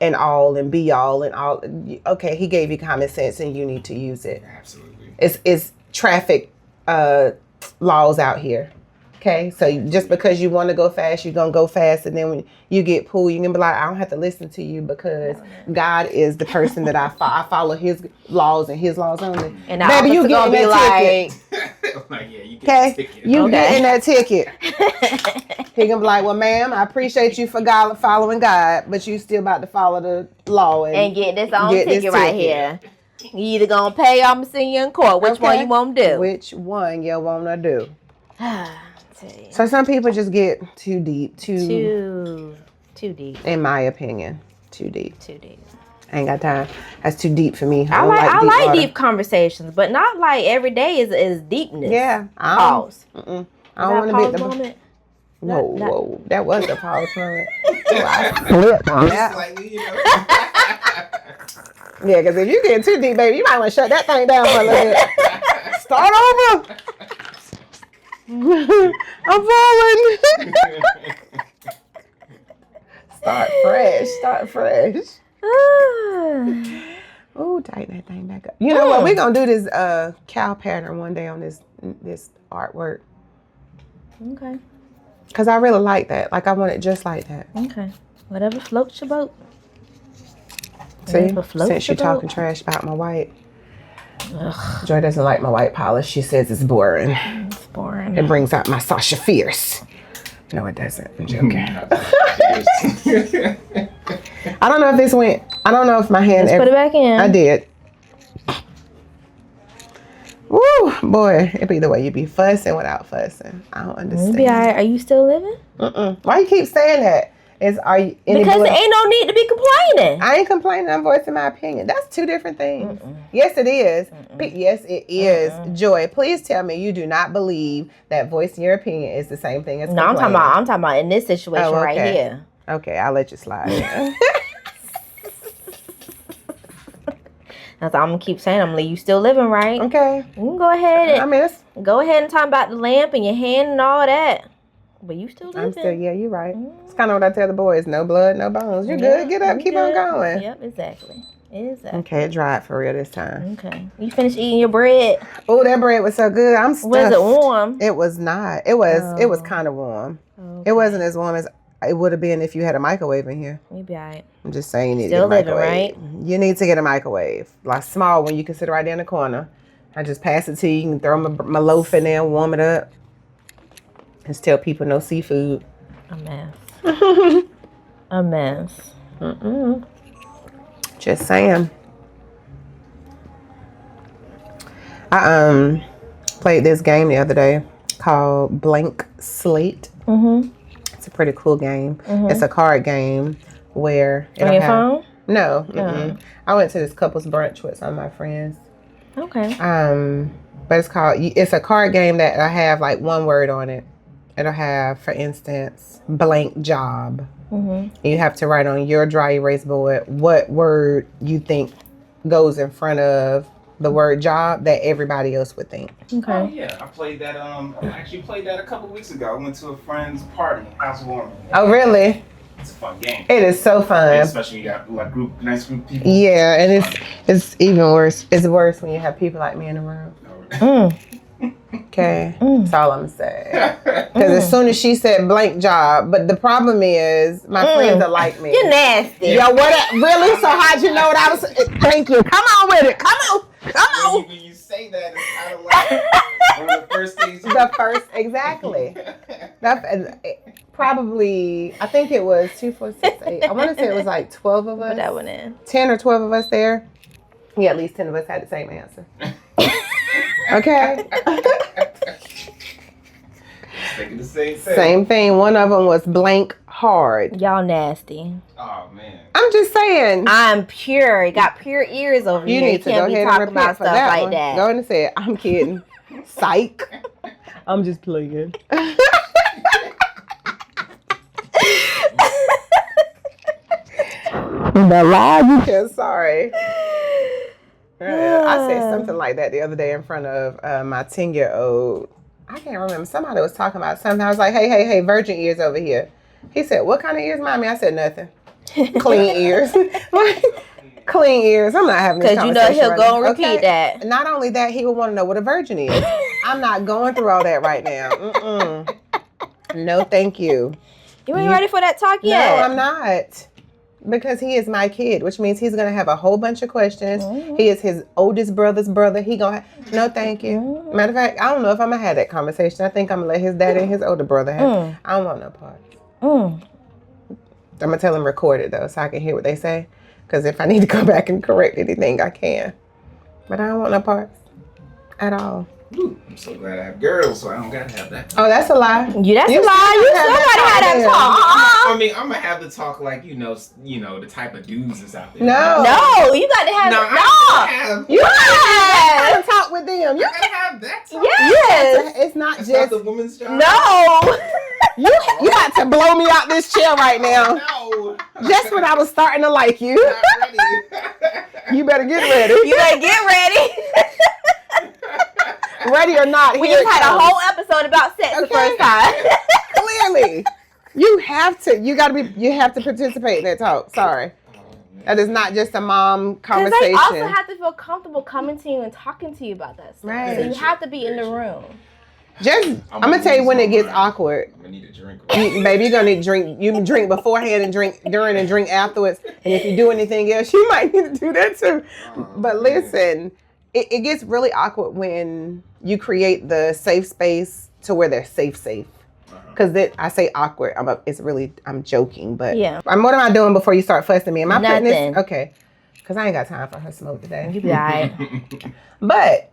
and be all and all. Okay, he gave you common sense and you need to use it. Absolutely. It's traffic laws out here. Okay, so just because you want to go fast, you're going to go fast. And then when you get pulled, you're going to be like, I don't have to listen to you because God is the person that I follow his laws and his laws only. And baby, you going to be like, you get okay, ticket. You getting that ticket. He going to be like, well, ma'am, I appreciate you for following God, but you still about to follow the law. And get this ticket right here. You either going to pay or I'm going to send you in court. Which one you want to do? Which one you want to do? So some people just get too deep, too deep. In my opinion, too deep. I ain't got time. That's too deep for me. I like deep conversations, but not like every day is deepness. Yeah. Pause. I don't want to be the moment. Whoa, that was a pause moment. I flipped on that. Yeah, because if you get too deep, baby, you might want to shut that thing down for a little bit. Start over. I'm falling. Start fresh. Oh, tighten that thing back up. You know what? We're going to do this cow pattern one day on this artwork. Okay. Because I really like that. Like, I want it just like that. Okay. Whatever floats your boat. See? Since you're talking trash about my white. Ugh. Joy doesn't like my white polish. She says it's boring. It's boring. It brings out my Sasha Fierce. No, it doesn't. I'm joking. I don't know if this went. I don't know if my hand. Let's put it back in. I did. Woo, boy. It'd be the way you be fussing without fussing. I don't understand. Are you still living? Why you keep saying that? Because there ain't no need to be complaining. I ain't complaining. I'm voicing my opinion. That's two different things. Yes, it is. Yes, it is. Joy, please tell me you do not believe that voicing your opinion is the same thing as complaining. No, I'm talking about in this situation right here. Okay, I'll let you slide. That's all I'm gonna keep saying. I'm like, you still living, right? Okay. You can go ahead and go ahead and talk about the lamp and your hand and all that. But you still living. You're right. It's kind of what I tell the boys. No blood, no bones. You're good. Get up. Keep on going. Yep, exactly. Okay, it dried for real this time. Okay. You finished eating your bread? Oh, that bread was so good. I'm stuffed. Was it warm? It was not. It was kind of warm. Okay. It wasn't as warm as it would have been if you had a microwave in here. You'd be all right. I'm just saying you need to get a microwave. Right? You need to get a microwave. Like small one you can sit right there in the corner. I just pass it to you. You can throw my loaf in there and warm it up. Just tell people no seafood. A mess. A mess. Just saying. I played this game the other day called Blank Slate. It's a pretty cool game. It's a card game where on your phone? No. I went to this couple's brunch with some of my friends. Okay. But it's a card game that I have like one word on it. it'll have, for instance, blank job. And you have to write on your dry erase board what word you think goes in front of the word job that everybody else would think. Okay. Oh yeah, I played that. I actually played that a couple weeks ago. I went to a friend's party, housewarming. Oh, really? It's a fun game. It is so fun. Especially when you got like nice group of people. Yeah, and it's even worse. It's worse when you have people like me in the room. Okay, that's all I'm saying. Because as soon as she said blank job, but the problem is my friends are like me. You're nasty. Yo, what? Really? So how'd you know what I was? Thank you. Come on with it. Come on. When you say that, it's kind of like one of the first things. The first, exactly. Probably, I think it was 2, 4, 6, 8. I want to say it was like 12 of us. Put that one in. 10 or 12 of us there. Yeah, at least 10 of us had the same answer. Okay. Thinking the same thing. Same thing. One of them was blank hard. Y'all nasty. Oh man. I'm just saying. I'm pure. Got pure ears over You here. need to can't go be ahead and talking repent about for stuff that like one. that. Go ahead and say it. I'm kidding. Psych. I'm just playing. The lie you can. Sorry. I said something like that the other day in front of my 10-year-old. I can't remember. Somebody was talking about something. I was like, hey, virgin ears over here. He said, what kind of ears, mommy? I said, nothing. Clean ears. Clean ears. I'm not having this conversation. Because you know he'll go and repeat that. Not only that, he would want to know what a virgin is. I'm not going through all that right now. No, thank you. You ain't ready for that talk yet? No, I'm not. Because he is my kid, which means he's going to have a whole bunch of questions. He is his oldest brother's brother. He going to no, thank you. Matter of fact, I don't know if I'm going to have that conversation. I think I'm going to let his dad and his older brother have I don't want no parts. I'm going to tell him record it, though, so I can hear what they say. Because if I need to go back and correct anything, I can. But I don't want no parts at all. Ooh, I'm so glad I have girls, so I don't gotta have that. Oh, that's a lie. That's a lie. You still gotta have that talk. I mean, I'm gonna have the talk like you know the type of dudes that's out there. No, you got to have You gotta have talk with them. You gotta have that talk. Yes. It's not That's just not the woman's job. No. you got to blow me out this chair right now. No. Just when I was starting to like you. Not ready. You better get ready. You better get ready. Ready or not, We just had a whole episode about sex the first time. Clearly. You have to participate in that talk. Sorry. That is not just a mom conversation. Because they also have to feel comfortable coming to you and talking to you about that stuff. Right. So you have to be in the room. I'm gonna tell you when it gets awkward. I'm gonna need a drink. Baby, you're gonna need to drink. You can drink beforehand and drink during and drink afterwards. And if you do anything else, you might need to do that too. But listen, it gets really awkward when you create the safe space to where they're safe. Because I say awkward. I'm joking, but yeah. What am I doing before you start fussing me? Am I putting Nothing. this? Okay. Because I ain't got time for her smoke today. You be all right. But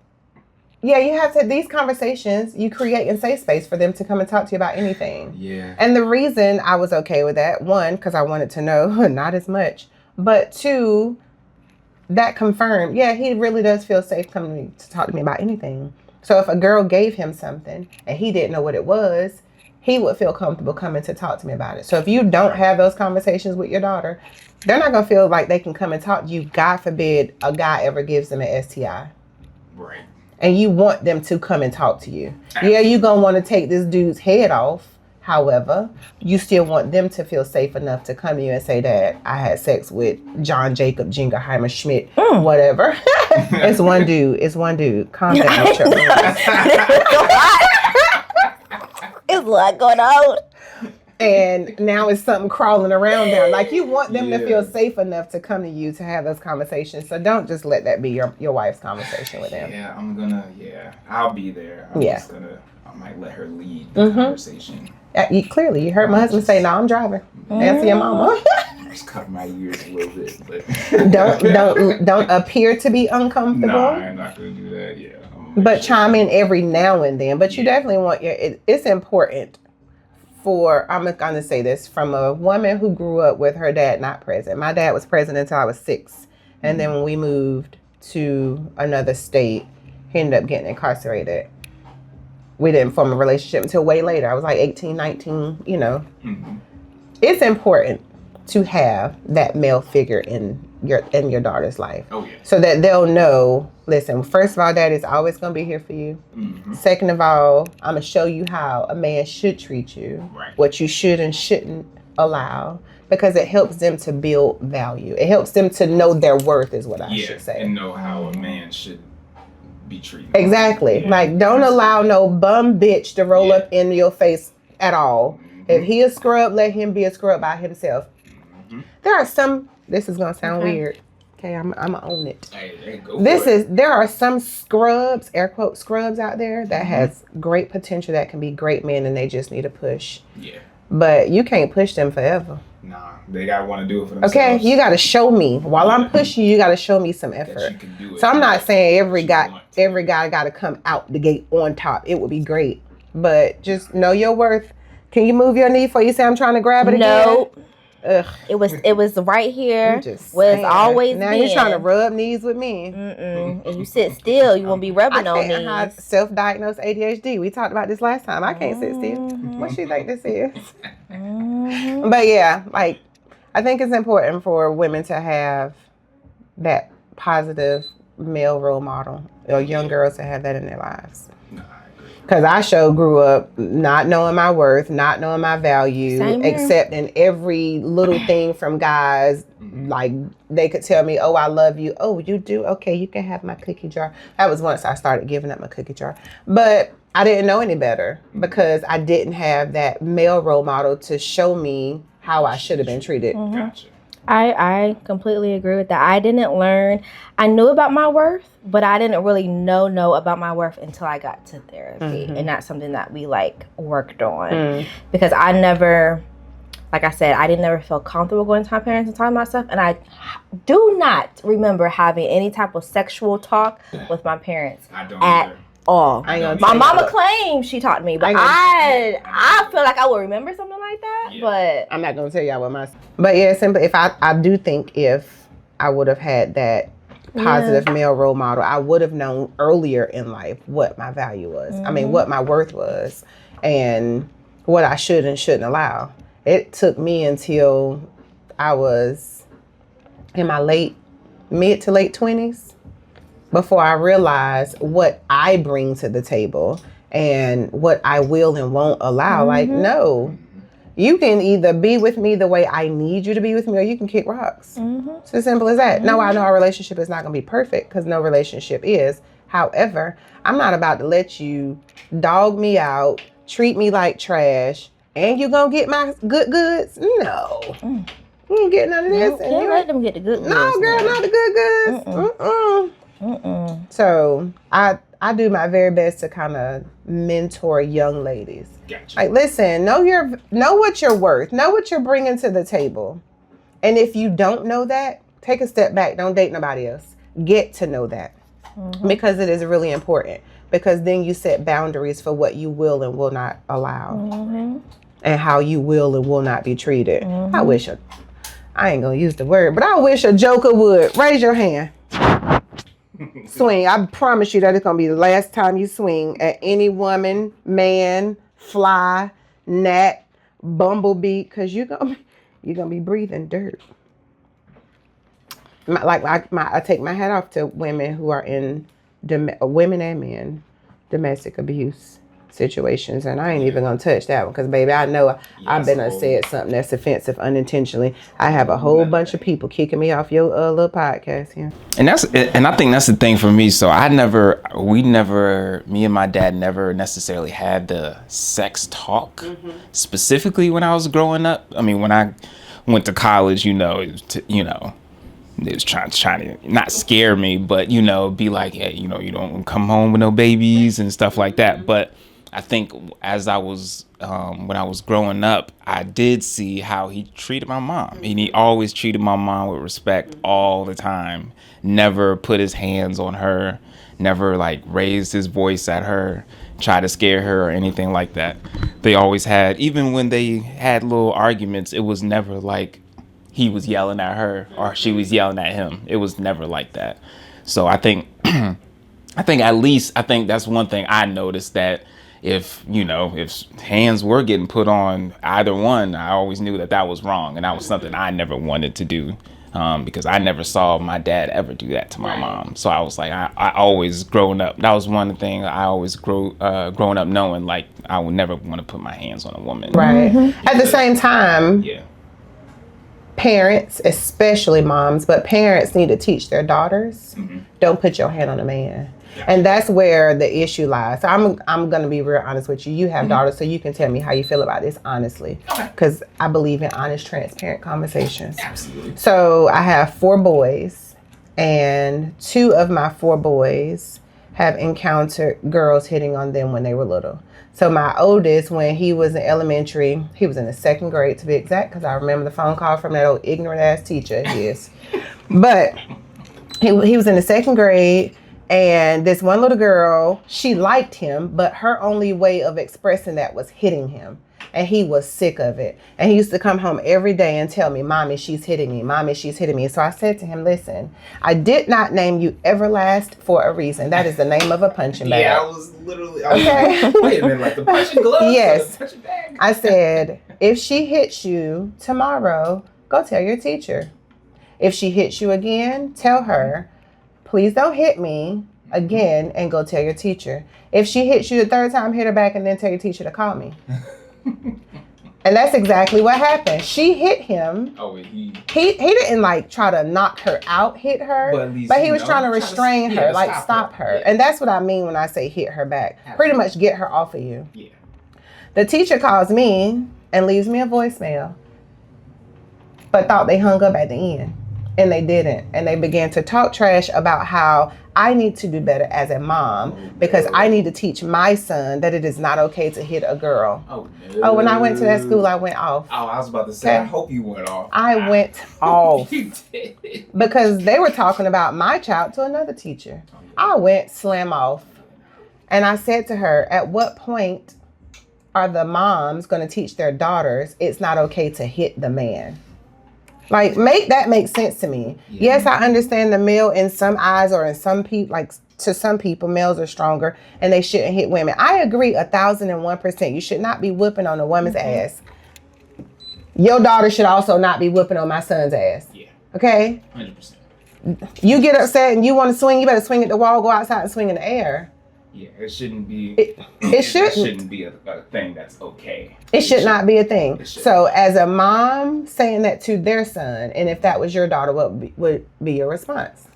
yeah, you have to, these conversations, you create in safe space for them to come and talk to you about anything. Yeah. And the reason I was okay with that, one, because I wanted to know, not as much, but two, that confirmed, yeah, he really does feel safe coming to talk to me about anything. So if a girl gave him something and he didn't know what it was, he would feel comfortable coming to talk to me about it. So if you don't have those conversations with your daughter, they're not going to feel like they can come and talk to you. God forbid a guy ever gives them an STI. Right. And you want them to come and talk to you. Yeah, you're going to want to take this dude's head off. However, you still want them to feel safe enough to come to you and say that I had sex with John Jacob Jingleheimer Schmidt, whatever. It's one dude. Calm down. It's a lot going on. And now it's something crawling around there. Like you want them to feel safe enough to come to you to have those conversations. So don't just let that be your wife's conversation with them. Yeah, I'll be there. I might let her lead the conversation. Clearly, you heard my husband say, "No, I'm driving." Answer your mama. Just cover my ears a little bit, but don't appear to be uncomfortable. No, I'm not gonna do that. Yeah, but chime in every now and then. But you definitely want it's important for, I'm gonna say this from a woman who grew up with her dad not present. My dad was present until I was 6, and then when we moved to another state, he ended up getting incarcerated. we didn't form a relationship until way later. I was like 18, 19, you know. Mm-hmm. It's important to have that male figure in your daughter's life. Oh, yeah. So that they'll know, listen, first of all, daddy's always going to be here for you. Mm-hmm. Second of all, I'm going to show you how a man should treat you, Right. what you should and shouldn't allow, because it helps them to build value. It helps them to know their worth is what I should say. And know how a man should be treated. Exactly. Yeah. Like, don't allow no bum bitch to roll up in your face at all. Mm-hmm. If he a scrub, let him be a scrub by himself. Mm-hmm. There are some, this is going to sound weird. Okay, I'm going to own it. Hey, go for it. There are some scrubs, air quote scrubs out there that has great potential that can be great men, and they just need a push. Yeah. But you can't push them forever. Nah, they gotta want to do it for themselves. Okay, you got to show me. While I'm pushing you, got to show me some that effort. you can do it. So I'm not saying every You guy want. got to come out the gate on top. It would be great, but just know your worth. Can you move your knee before you say I'm trying to grab it again? No. Ugh. It was right here. I'm just Was saying. always now been. you're trying to rub knees with me. And you sit still, you won't be rubbing I on can't hide knees. self-diagnosed ADHD. We talked about this last time. I can't sit still. What you think this is? But yeah, like, I think it's important for women to have that positive male role model, or young girls to have that in their lives. Nah, I agree. Because I sure grew up not knowing my worth, not knowing my value, Same here. accepting every little thing from guys. Like, they could tell me, oh, I love you. Oh, you do? Okay, you can have my cookie jar. That was once I started giving up my cookie jar. But I didn't know any better because I didn't have that male role model to show me how I should have been treated. Gotcha. I completely agree with that. I didn't learn. I knew about my worth, but I didn't really know about my worth until I got to therapy. And that's something that we worked on. Because I never, like I said, I didn't never feel comfortable going to my parents and talking about stuff. And I do not remember having any type of sexual talk with my parents I don't at either. all. I ain't gonna My tell you mama what. claimed she taught me, but I ain't I feel like I would remember something like that. Yeah. But I'm not going to tell y'all what my... But yeah, simply, if I do think if I would have had that positive male role model, I would have known earlier in life what my value was. I mean, what my worth was and what I should and shouldn't allow. It took me until I was in my mid to late 20s before I realized what I bring to the table and what I will and won't allow. Like, no, you can either be with me the way I need you to be with me, or you can kick rocks. It's as simple as that. No, I know our relationship is not going to be perfect, because no relationship is. However, I'm not about to let you dog me out, treat me like trash, and you going to get my good goods? No. You ain't get none of this. can't let them get the good No, goods girl, now. not the good goods. So I do my very best to kind of mentor young ladies. Gotcha. Like, listen, know what you're worth. Know what you're bringing to the table. And if you don't know that, take a step back. Don't date nobody else. Get to know that. Because it is really important. Because then you set boundaries for what you will and will not allow. And how you will and will not be treated. I ain't going to use the word, but I wish a joker would. Raise your hand. Swing. I promise you that it's going to be the last time you swing at any woman, man, fly, gnat, bumblebee, because you're going to be breathing dirt. I take my hat off to women who are in, women and men, domestic abuse situations, and I ain't even gonna touch that one because, baby, I know I've been said something that's offensive unintentionally. I have a whole bunch of people kicking me off your little podcast here. And I think that's the thing for me. So me and my dad never necessarily had the sex talk specifically when I was growing up. I mean, when I went to college, it was trying to not scare me, but be like, hey, you don't come home with no babies and stuff like that. But I think as I was when I was growing up, I did see how he treated my mom, and he always treated my mom with respect all the time. Never put his hands on her, never raised his voice at her, try to scare her or anything like that. They always had, even when they had little arguments, it was never like he was yelling at her or she was yelling at him. It was never like that. So I think that's one thing I noticed, that if hands were getting put on either one, I always knew that was wrong, and that was something I never wanted to do. Because I never saw my dad ever do that to my mom. So I was like, I always growing up, that was one thing I always growing up knowing, like, I would never want to put my hands on a woman. Right. At the same time, parents, especially moms, but parents need to teach their daughters, don't put your hand on a man. And that's where the issue lies. So I'm going to be real honest with you. You have daughters, so you can tell me how you feel about this honestly. Because I believe in honest, transparent conversations. Absolutely. So I have 4 boys, and 2 of my 4 boys have encountered girls hitting on them when they were little. So my oldest, when he was in elementary, he was in the 2nd grade to be exact, because I remember the phone call from that old ignorant ass teacher. Yes. But he was in the 2nd grade. And this one little girl, she liked him, but her only way of expressing that was hitting him. And he was sick of it. And he used to come home every day and tell me, Mommy, she's hitting me. Mommy, she's hitting me. So I said to him, listen, I did not name you Everlast for a reason. That is the name of a punching bag. Yeah, I was okay. Wait a minute, like the punching glove? Yes. The punching bag? I said, if she hits you tomorrow, go tell your teacher. If she hits you again, tell her, please don't hit me again, and go tell your teacher. If she hits you the 3rd time, hit her back and then tell your teacher to call me. And that's exactly what happened. She hit him. Oh, he didn't like try to knock her out, hit her, but he was trying to restrain her, like stop her. Yeah. And that's what I mean when I say hit her back. Absolutely. Pretty much get her off of you. Yeah. The teacher calls me and leaves me a voicemail, but thought they hung up at the end. And they didn't. And they began to talk trash about how I need to do better as a mom because I need to teach my son that it is not okay to hit a girl. Oh, when I went to that school, I went off. Oh, I was about to say, okay. I hope you went off. I went off. You did. Because they were talking about my child to another teacher. Oh, yeah. I went slam off. And I said to her, at what point are the moms going to teach their daughters it's not okay to hit the man? Like, make sense to me. Yeah. Yes, I understand the male in some eyes or in some people, like to some people, males are stronger and they shouldn't hit women. I agree 1,001%. You should not be whooping on a woman's ass. Your daughter should also not be whooping on my son's ass. Yeah. Okay? 100%. You get upset and you want to swing, you better swing at the wall, go outside and swing in the air. Yeah, it shouldn't be. It shouldn't be a thing that's okay. It should not be a thing. So, as a mom saying that to their son, and if that was your daughter, what would be your response?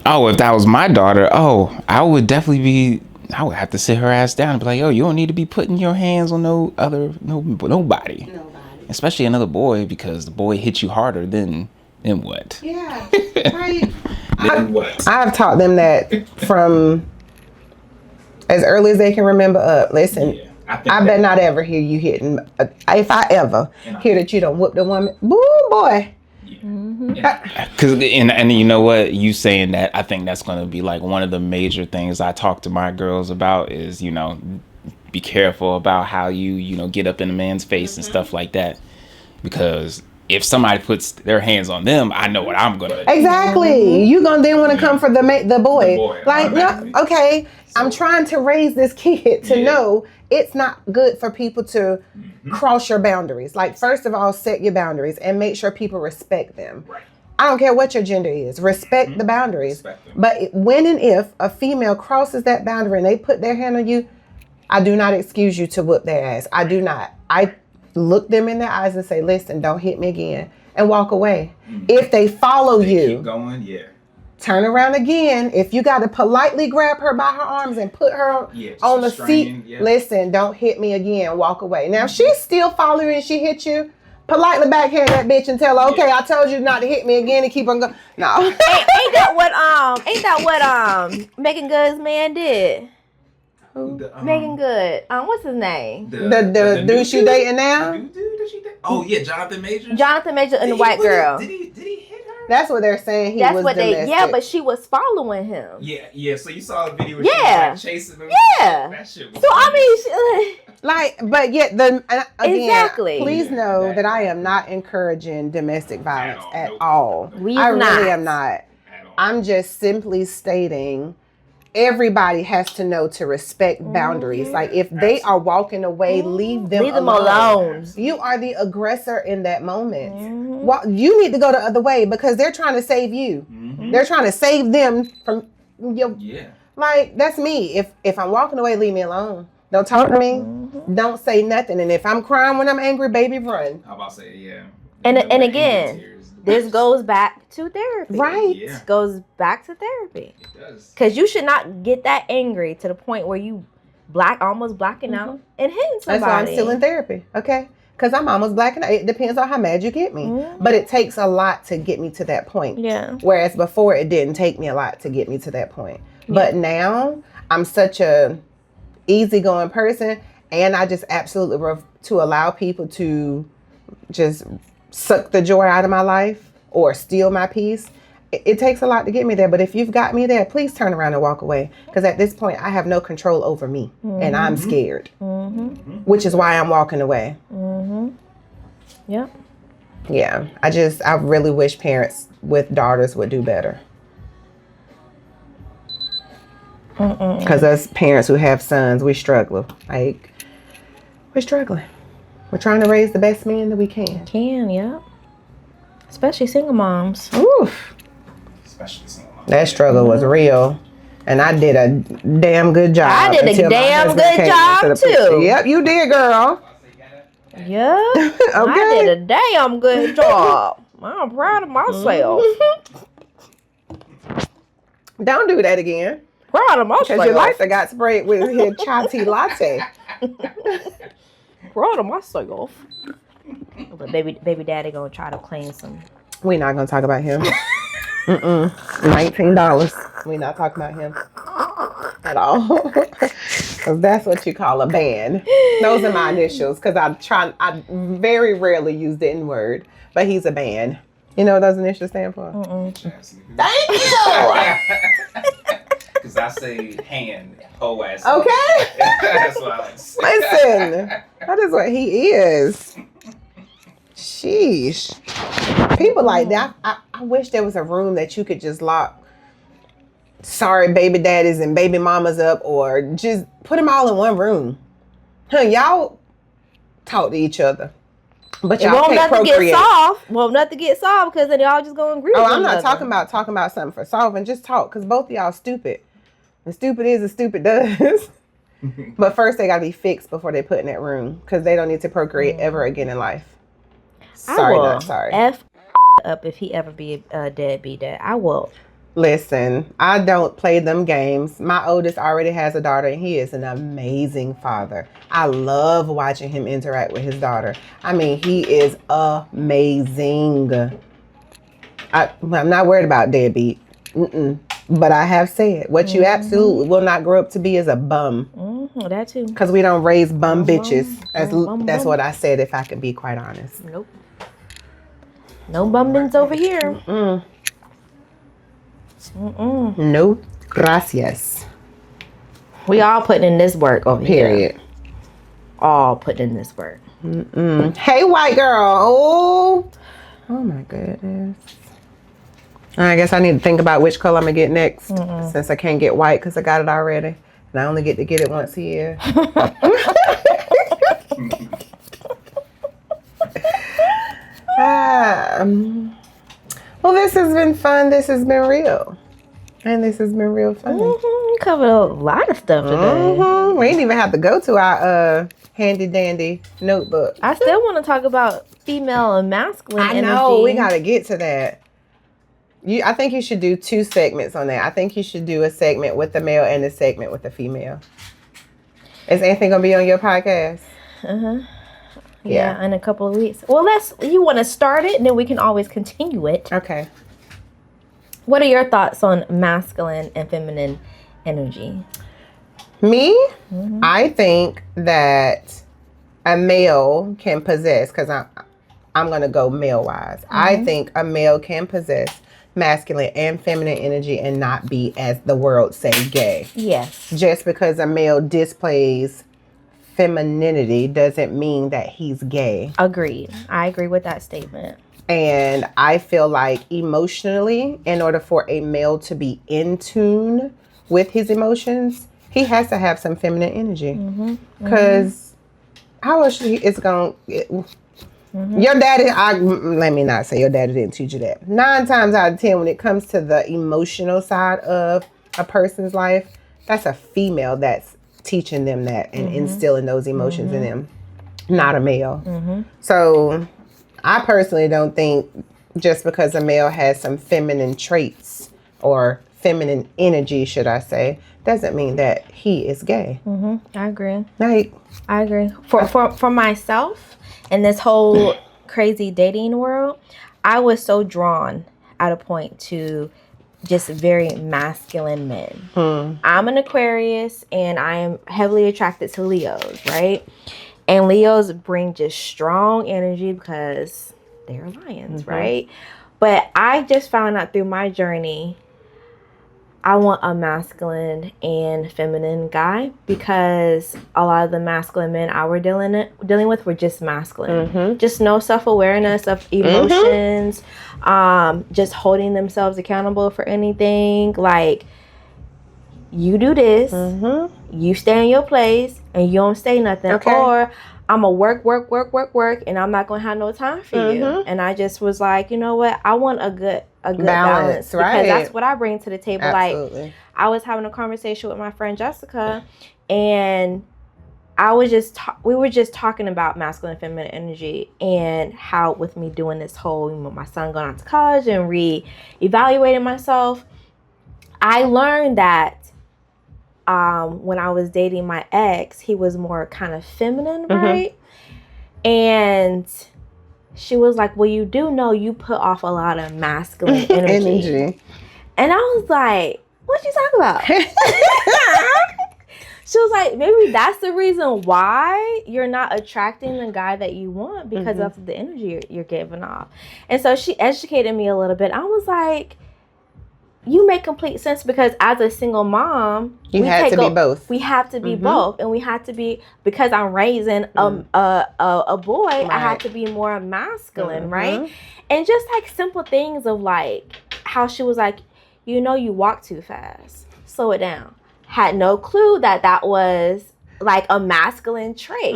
Oh, if that was my daughter, I would definitely be. I would have to sit her ass down and be like, "Yo, you don't need to be putting your hands on nobody, especially another boy, because the boy hits you harder than what." Yeah, right. I've taught them that from as early as they can remember up. Listen, yeah, I bet not ever hear you hitting. If I ever hear that you don't whoop the woman, boo boy. Because and you know what, you saying that, I think that's going to be like one of the major things I talk to my girls about is, be careful about how you get up in a man's face and stuff like that, because if somebody puts their hands on them, I know what I'm gonna do. Exactly. You gonna then want to come for the boy. Like, no, okay, so, I'm trying to raise this kid to know it's not good for people to cross your boundaries. Like, first of all, set your boundaries and make sure people respect them. Right. I don't care what your gender is. Respect the boundaries. But when and if a female crosses that boundary and they put their hand on you, I do not excuse you to whoop their ass. I do not. I look them in their eyes and say, listen, don't hit me again, and walk away. If they follow you, keep going, turn around again. If you got to politely grab her by her arms and put her on the seat, listen, don't hit me again, walk away. Now, if she's still following you and she hit you, politely backhand that bitch and tell her, okay, I told you not to hit me again, and keep on going. No. Ain't that what Megan Good's man did? Megan Good. What's his name? The dude she dating now? Oh yeah, Jonathan Major. Jonathan Major and the white girl. Did he hit her? That's what they're saying. He was domestic. But she was following him. Yeah. So you saw a video where she was like chasing him. Yeah. That shit was. So I mean, but yet again, exactly. Please know that I am not encouraging domestic violence at all. Really am not. I'm just simply stating everybody has to know to respect boundaries. Like if they are walking away, leave them alone. You are the aggressor in that moment. Well, you need to go the other way because they're trying to save you. They're trying to save them from your. Like that's me. If I'm walking away, leave me alone. Don't talk to me. Don't say nothing. And if I'm crying when I'm angry, baby, run. How about say And again, this goes back to therapy. Right. Yeah. Goes back to therapy. It does. Because you should not get that angry to the point where you almost blacking out and hitting somebody. That's why I'm still in therapy. Okay. Because I'm almost blacking out. It depends on how mad you get me. But it takes a lot to get me to that point. Yeah. Whereas before, it didn't take me a lot to get me to that point. But now, I'm such a easygoing person. And I just absolutely to allow people to just suck the joy out of my life or steal my peace. It takes a lot to get me there. But if you've got me there, please turn around and walk away. Because at this point, I have no control over me. And I'm scared. Which is why I'm walking away. Yep. Yeah. I really wish parents with daughters would do better. Because us parents who have sons, we struggle. Like, we're struggling. We're trying to raise the best men that we can. Yeah. Especially single moms. Oof. Especially single moms. That struggle was real. And I did a damn good job. I did a damn good job, too. Yep, you did, girl. Yeah. Okay. I did a damn good job. I'm proud of myself. Don't do that again. Proud of myself. Because your lighter got sprayed with his chai tea latte. Proud of myself. But baby daddy gonna try to claim some. We're not gonna talk about him. $19. We're not talking about him at all. Because that's what you call a ban. Those are my initials. Because I very rarely use the N-word, but he's a ban. You know what those initials stand for? Thank you. Because I say hand, hoe ass. Okay. That's what I like to say. Listen, that is what he is. Sheesh. People like that. I wish there was a room that you could just lock sorry baby daddies and baby mamas up, or just put them all in one room. Y'all talk to each other. But y'all can't procreate. Nothing get solved because then y'all just go and agree with I'm not talking about something for solving. Just talk, because both of y'all stupid. And stupid is and stupid does. But first they gotta be fixed before they put in that room, because they don't need to procreate ever again in life. Sorry, not sorry. F up if he ever be a deadbeat dad. I will. Listen, I don't play them games. My oldest already has a daughter, and he is an amazing father. I love watching him interact with his daughter. I mean, he is amazing. I'm not worried about deadbeat. But I have said, what you absolutely will not grow up to be is a bum. That too. Because we don't raise bum bitches. That's what I said, if I could be quite honest. Nope. No bummins over here. No gracias. We all putting in this work over here. Period. All putting in this work. Hey, white girl. Oh my goodness. I guess I need to think about which color I'm going to get next. Since I can't get white because I got it already. And I only get to get it once a year. Well, this has been fun. This has been real. And this has been real fun. We covered a lot of stuff today. We didn't even have to go to our handy dandy notebook. I still want to talk about female and masculine energy. I know. We got to get to that. I think you should do 2 segments on that. I think you should do a segment with the male and a segment with the female. Is anything going to be on your podcast? Yeah, in a couple of weeks. Well, you want to start it, and then we can always continue it. Okay. What are your thoughts on masculine and feminine energy? Me? I think that a male can possess, because I'm going to go male-wise. I think a male can possess masculine and feminine energy and not be, as the world say, gay. Yes. Just because a male displays femininity doesn't mean that he's gay. Agreed. I agree with that statement. And I feel like emotionally, in order for a male to be in tune with his emotions, he has to have some feminine energy. Because how else it's going to... Your daddy, let me not say your daddy didn't teach you that. 9 times out of 10, when it comes to the emotional side of a person's life, that's a female that's teaching them that and instilling those emotions in them, not a male. So I personally don't think just because a male has some feminine traits or feminine energy, should I say, doesn't mean that he is gay. I agree. Like, I agree. For myself, in this whole crazy dating world, I was so drawn at a point to just very masculine men. I'm an Aquarius and I am heavily attracted to Leos, right? And Leos bring just strong energy because they're lions, right? But I just found out through my journey, I want a masculine and feminine guy because a lot of the masculine men I were dealing with were just masculine. Just no self-awareness of emotions, just holding themselves accountable for anything. Like, you do this, you stay in your place, and you don't say nothing. Okay. Or I'm going to work, and I'm not going to have no time for you. And I just was like, you know what? I want a good balance, right? Because that's what I bring to the table. Absolutely. Like, I was having a conversation with my friend Jessica, and we were just talking about masculine and feminine energy, and how with me doing this whole, my son going out to college and re-evaluating myself, I learned that when I was dating my ex, he was more kind of feminine, right? And she was like, well, you do know you put off a lot of masculine energy. And I was like, what you talking about? She was like, maybe that's the reason why you're not attracting the guy that you want, because of the energy you're giving off. And so she educated me a little bit. I was like, you make complete sense, because as a single mom, you had to be both. We have to be both, and we had to be, because I'm raising a boy. Right. I had to be more masculine, right? And just like simple things of like how she was like, you know, you walk too fast, slow it down. Had no clue that was like a masculine trait.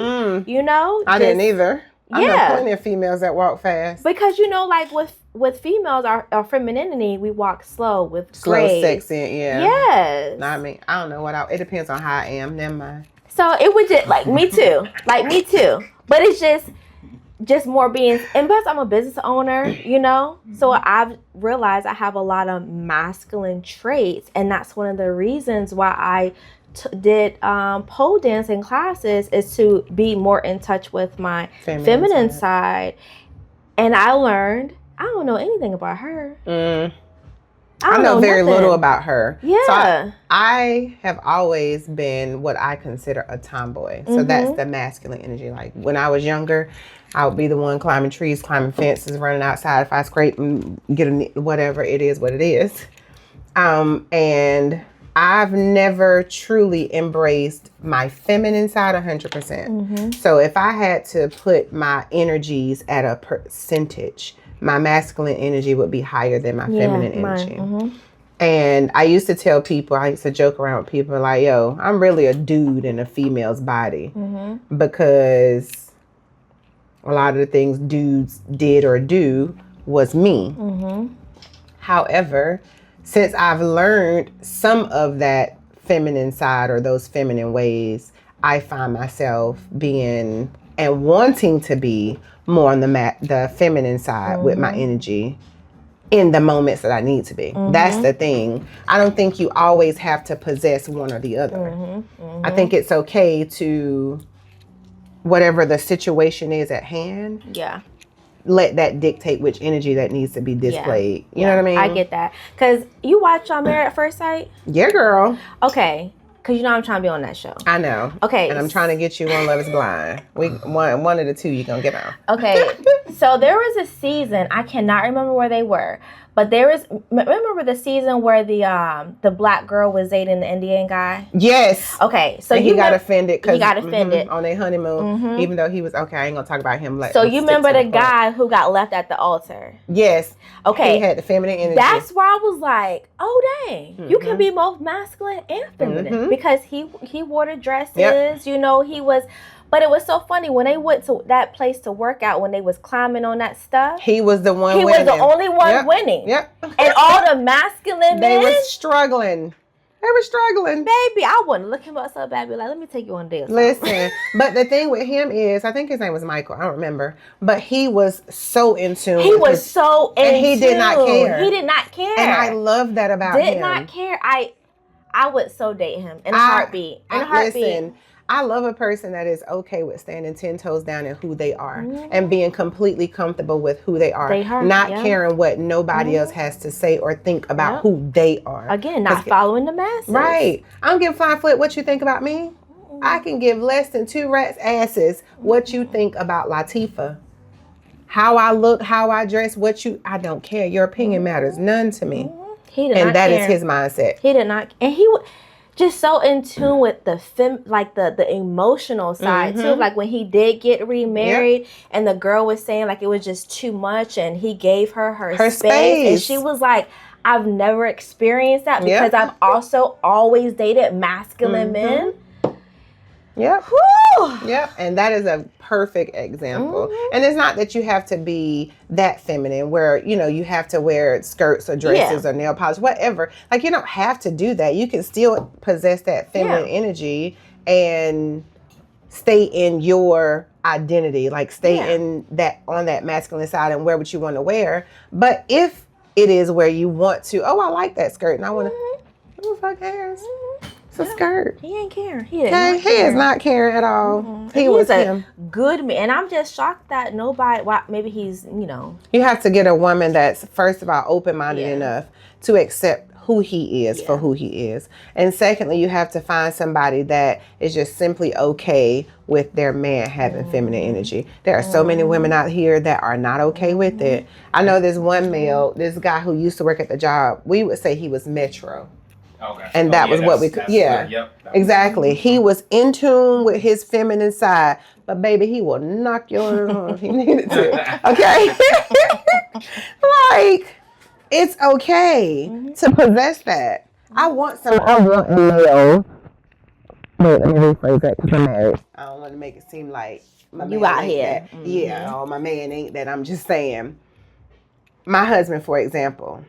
You know, I didn't either. I know plenty of females that walk fast. Because, you know, like with females, our femininity, we walk slow with grace. Sexy, yeah. Yes. No, I mean, I don't know it depends on how I am. Never mind. So it was just like me too. But it's just more being, and plus I'm a business owner, you know? So I've realized I have a lot of masculine traits, and that's one of the reasons why I did pole dancing classes, is to be more in touch with my feminine side. And I learned I don't know anything about her. I know very little about her. Yeah. So I have always been what I consider a tomboy. So that's the masculine energy. Like when I was younger, I would be the one climbing trees, climbing fences, running outside. If I scrape and get whatever it is, what it is. And I've never truly embraced my feminine side 100%. So if I had to put my energies at a percentage, my masculine energy would be higher than my feminine energy. And I used to tell people, I used to joke around with people like, yo, I'm really a dude in a female's body, because a lot of the things dudes did or do was me. However, since I've learned some of that feminine side or those feminine ways, I find myself being and wanting to be more on the feminine side with my energy in the moments that I need to be. That's the thing. I don't think you always have to possess one or the other. I think it's okay to, whatever the situation is at hand, let that dictate which energy that needs to be displayed. You know what I mean? I get that. Because you watch Married at First Sight? Yeah, girl. Okay. Because you know I'm trying to be on that show. I know. Okay. And I'm trying to get you on Love is Blind. One of the two you're going to get on. Okay. So there was a season, I cannot remember where they were, but remember the season where the black girl was dating the Indian guy? Yes. Okay, so and he got offended. He got offended on their honeymoon, even though he was okay. I ain't gonna talk about him. So you remember the guy who got left at the altar? Yes. Okay. He had the feminine energy. That's where I was like, oh dang, you can be both masculine and feminine because he wore the dresses. You know, he was. But it was so funny when they went to that place to work out, when they was climbing on that stuff. He was the one winning. He was the only one winning. Yep. And all the masculine they men. were struggling. Baby, I wouldn't look him up so bad. Be like, let me take you on a date. Listen, but the thing with him is, I think his name was Michael. I don't remember. But he was so in tune. And he did not care. He did not care. And I love that about him. Did not care. I would so date him in a heartbeat. Listen, I love a person that is okay with standing 10 toes down in who they are and being completely comfortable with who they are. Not caring what nobody else has to say or think about who they are. Again, not following the masses. Right. I don't give 5 foot what you think about me. I can give less than 2 rats' asses what you think about Latifah. How I look, how I dress, I don't care. Your opinion matters none to me. He did not care. And that is his mindset. He did not. And he just so in tune with the emotional side too. Like when he did get remarried and the girl was saying like it was just too much and he gave her space. And she was like, I've never experienced that because I've also always dated masculine men. Yep. Whew. Yep. And that is a perfect example. And it's not that you have to be that feminine where, you have to wear skirts or dresses or nail polish, whatever. Like, you don't have to do that. You can still possess that feminine energy and stay in your identity, like stay in on that masculine side and wear what you want to wear. But if it is where you want to, I like that skirt and I want to, who the fuck cares? It's a skirt. He ain't caring. He is not caring at all. He was a good man. And I'm just shocked that nobody, maybe he's, You have to get a woman that's, first of all, open-minded enough to accept who he is for who he is. And secondly, you have to find somebody that is just simply okay with their man having feminine energy. There are so many women out here that are not okay with it. I know there's one male, this guy who used to work at the job, we would say he was metro. Okay. And that was what we could, exactly. He was in tune with his feminine side, but baby, he will knock your if he needed to. Okay? Like, it's okay to possess that. I want a male. Wait, let me rephrase that because I'm married. I don't want to make it seem like my man out here. Yeah, my man ain't that. I'm just saying. My husband, for example,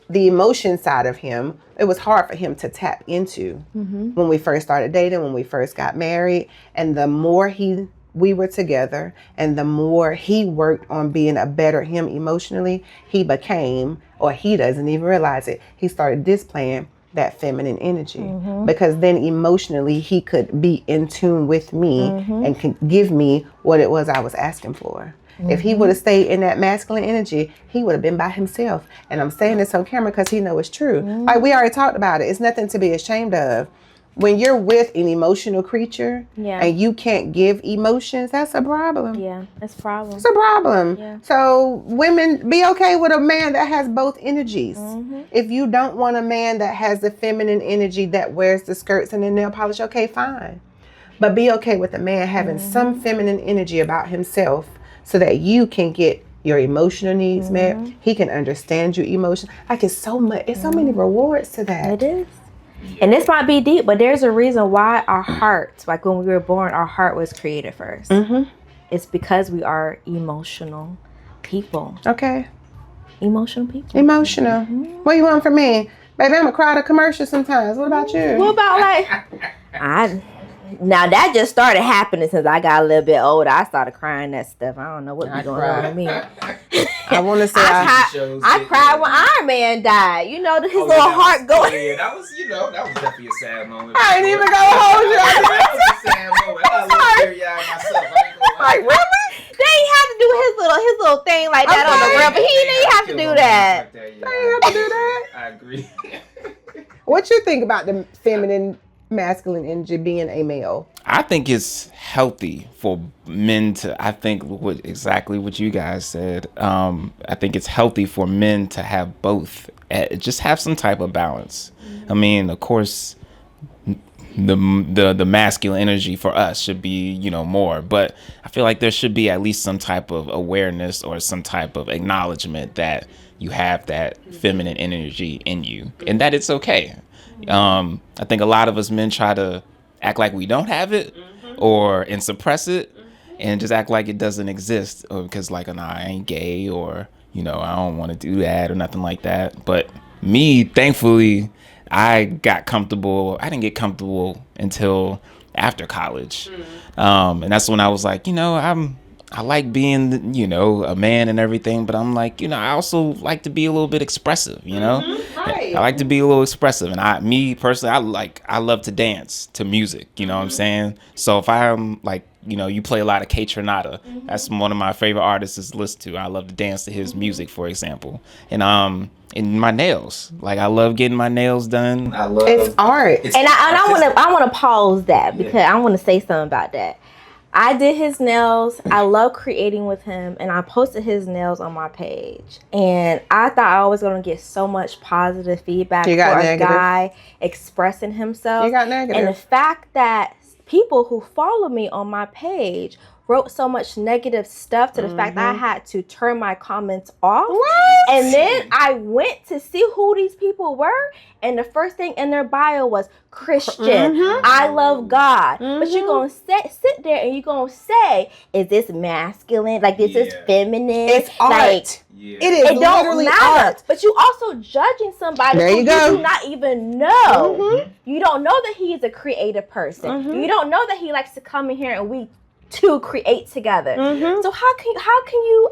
the emotion side of him, it was hard for him to tap into when we first started dating, when we first got married. And the more we were together and the more he worked on being a better him emotionally, he became, or he doesn't even realize it, he started displaying that feminine energy. Because then emotionally he could be in tune with me and can give me what it was I was asking for. If he would have stayed in that masculine energy, he would have been by himself. And I'm saying this on camera because he knows it's true. Like we already talked about it. It's nothing to be ashamed of. When you're with an emotional creature and you can't give emotions, that's a problem. Yeah, that's a problem. It's a problem. Yeah. So women, be okay with a man that has both energies. If you don't want a man that has the feminine energy that wears the skirts and the nail polish, okay, fine. But be okay with a man having some feminine energy about himself, so that you can get your emotional needs met. He can understand your emotions. Like it's so much. It's so many rewards to that. It is. And this might be deep, but there's a reason why our hearts, like when we were born, our heart was created first. It's because we are emotional people. Okay. Emotional people. Emotional. What you want from me? Baby, I'm going to cry at a commercial sometimes. What about you? What about like... Now that just started happening since I got a little bit older. I started crying that stuff. I don't know what was going on with me. I want to say I cried when Iron Man died. His little heart going. Yeah, that was definitely a sad moment. I ain't even gonna hold you. That was a sad moment. I got a little teary-eyed myself. Like really? They ain't have to do his little thing like that on the ground, but he didn't have to do that. They ain't have to do that. I agree. What you think about the feminine masculine energy being a male? I think it's healthy for men to, I think exactly what you guys said. I think it's healthy for men to have both, just have some type of balance. I mean, of course, the masculine energy for us should be, you know, more, but I feel like there should be at least some type of awareness or some type of acknowledgement that you have that feminine energy in you and that it's okay. I think a lot of us men try to act like we don't have it and suppress it and just act like it doesn't exist, or because like, nah, I ain't gay, or, you know, I don't want to do that or nothing like that. But me, thankfully, I got comfortable. I didn't get comfortable until after college. And that's when I was like, you know, I like being, you know, a man and everything, but I'm like, you know, I also like to be a little bit expressive, you know? Right. I like to be a little expressive. And me personally, I love to dance to music, you know what I'm saying? So if I'm like, you know, you play a lot of K Tronada, that's one of my favorite artists to listen to. I love to dance to his music, for example. And my nails, like I love getting my nails done. I love It's art. I want to pause that because I want to say something about that. I did his nails. I love creating with him, and I posted his nails on my page. And I thought I was going to get so much positive feedback for a guy expressing himself. You got negative. And the fact that people who follow me on my page wrote so much negative stuff to the fact that I had to turn my comments off. What? And then I went to see who these people were, and the first thing in their bio was Christian. I love God. But you're going to sit there and you're going to say, is this masculine? Like, this is feminine? It's art. Like, it is it literally don't matter. art. But you also judging somebody There who you go. do not even know. You don't know that he is a creative person. You don't know that he likes to come in here and we two create together. So how can you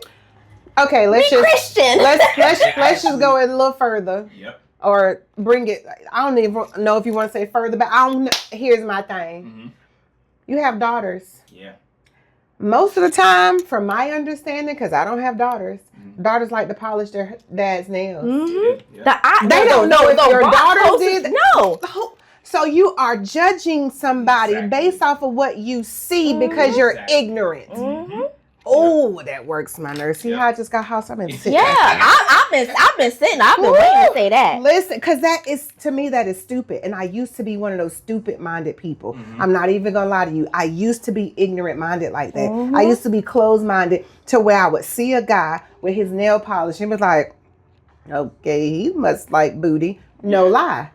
okay, let's be just Christian? let's just go a little further. Yep. Or bring it. I don't even know if you want to say further, but I don't know. Here's my thing. You have daughters. Yeah. Most of the time, from my understanding, because I don't have daughters, daughters like to polish their dad's nails. They don't know if your daughter did. No. So you are judging somebody based off of what you see because you're ignorant. Oh, that works my nerves. See how I just got house? I've been sitting. Yeah, I've been sitting. I've been waiting to say that. Listen, because that is, to me, that is stupid. And I used to be one of those stupid-minded people. I'm not even going to lie to you. I used to be ignorant-minded like that. I used to be closed-minded to where I would see a guy with his nail polish and was like, okay, he must like booty. No lie.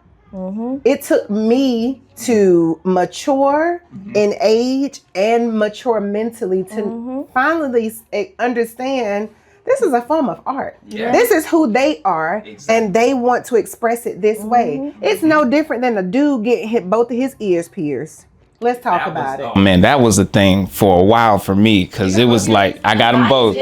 It took me to mature in age and mature mentally to finally understand this is a form of art. This is who they are, and they want to express it this way. It's no different than a dude getting hit both of his ears pierced. Let's talk about it. Oh man, that was a thing for a while for me, because it was like I got them both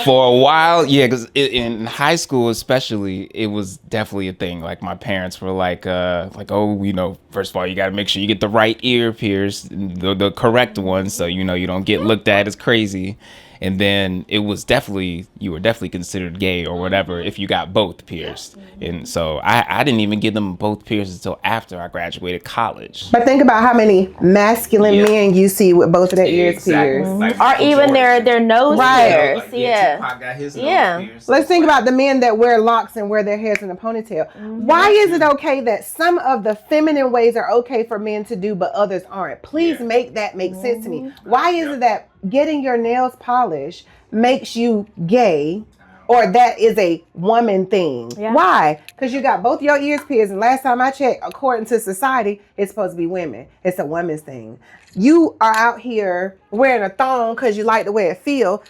for a while. Yeah, because in high school especially, it was definitely a thing. Like my parents were like, oh, you know, first of all, you got to make sure you get the right ear pierced, the correct one, so you know you don't get looked at as crazy. And then you were definitely considered gay or whatever if you got both pierced. And so I didn't even get them both pierced until after I graduated college. But think about how many masculine men you see with both of their ears pierced. Like Or even their nose hairs. Like, Tupac got his nose pierced. Let's think about the men that wear locks and wear their hairs in a ponytail. Why is it okay that some of the feminine ways are okay for men to do, but others aren't? Please make that make sense to me. Why is it that getting your nails polished makes you gay, or that is a woman thing? Why? Because you got both your ears pierced, and last time I checked, according to society, it's supposed to be women. It's a woman's thing. You are out here wearing a thong because you like the way it feel.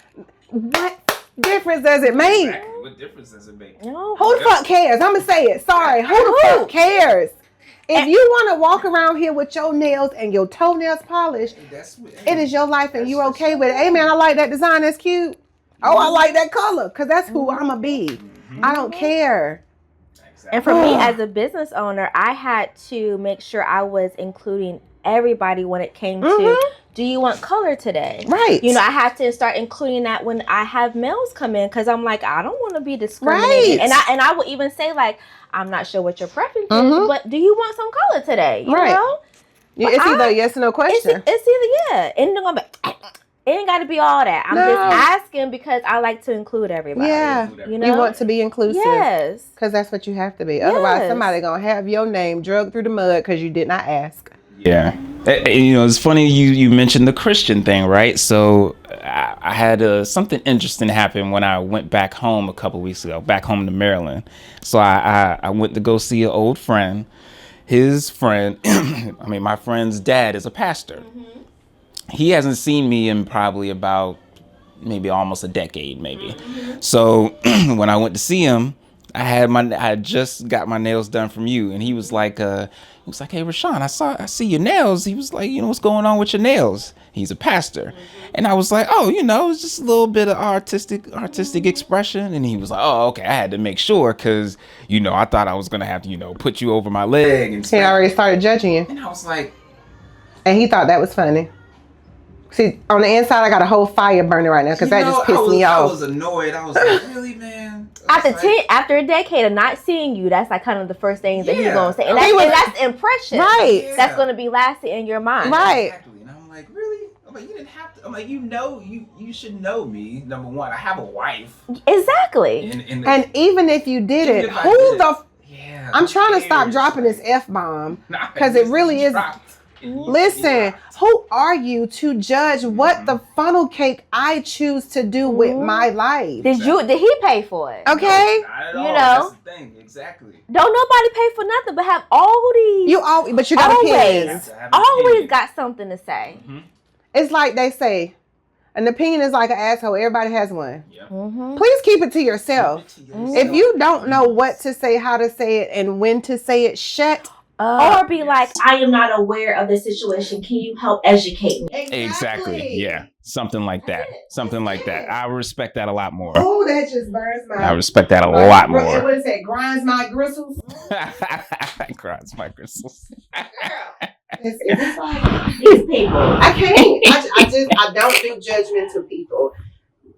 What difference does it make? Exactly. What difference does it make? No. Who the fuck cares? I'm gonna say it. Sorry. Who the fuck cares? If you want to walk around here with your nails and your toenails polished, it is your life and you're okay with it. Hey man, I like that design. That's cute. Oh, I like that color because that's who I'm going to be. I don't care. And for me as a business owner, I had to make sure I was including everybody when it came to, do you want color today? Right. You know, I have to start including that when I have males come in, because I'm like, I don't want to be discriminated. Right. And I will even say, like, I'm not sure what your preference is, but do you want some color today? You know? It's either a yes or no question. It's either yeah. And gonna be, it ain't got to be all that. I'm just asking because I like to include everybody. Yeah, you know, you want to be inclusive. Yes, because that's what you have to be. Otherwise, somebody gonna have your name drugged through the mud because you did not ask. Yeah, you know, it's funny you mentioned the Christian thing, right? So I had something interesting happen when I went back home a couple weeks ago, back home to Maryland. So I went to go see an old friend. His friend, I mean, my friend's dad is a pastor. He hasn't seen me in probably about maybe almost a decade, maybe. So when I went to see him, I had just got my nails done from you, and he was like, "Hey, Rashawn, I see your nails." He was like, "You know what's going on with your nails?" He's a pastor, and I was like, "Oh, you know, it's just a little bit of artistic expression." And he was like, "Oh, okay." I had to make sure because you know I thought I was gonna have to put you over my leg and he already started judging you, and I was like, and he thought that was funny. See, on the inside, I got a whole fire burning right now because that just pissed me off. I was annoyed. I was like, really, man? After a decade of not seeing you, that's like kind of the first thing that he's gonna say, and that's the impression, right? That's gonna be lasting in your mind, right? Exactly. And I'm like, really? I'm like, you didn't have to. I'm like, you should know me. Number one, I have a wife. Exactly. And even if you did it, I'm trying to stop dropping this F-bomb because it really is. Listen, who are you to judge what the funnel cake I choose to do with my life? Did he pay for it? Okay, not at all. You know, that's the thing. Exactly. Don't nobody pay for nothing, but have all these. But you got always got something to say. Mm-hmm. It's like they say, an opinion is like an asshole. Everybody has one. Yep. Please keep it to yourself. If you don't know what to say, how to say it, and when to say it, shut. Or be like, I am not aware of the situation. Can you help educate me? Exactly. Yeah. Something like that. Something like that. I respect that a lot more. Oh, that just burns my. I respect that a lot more. What is that? Grinds my gristles. Grinds my gristles. Girl, it's like These people. I can't. I don't do judgment to people,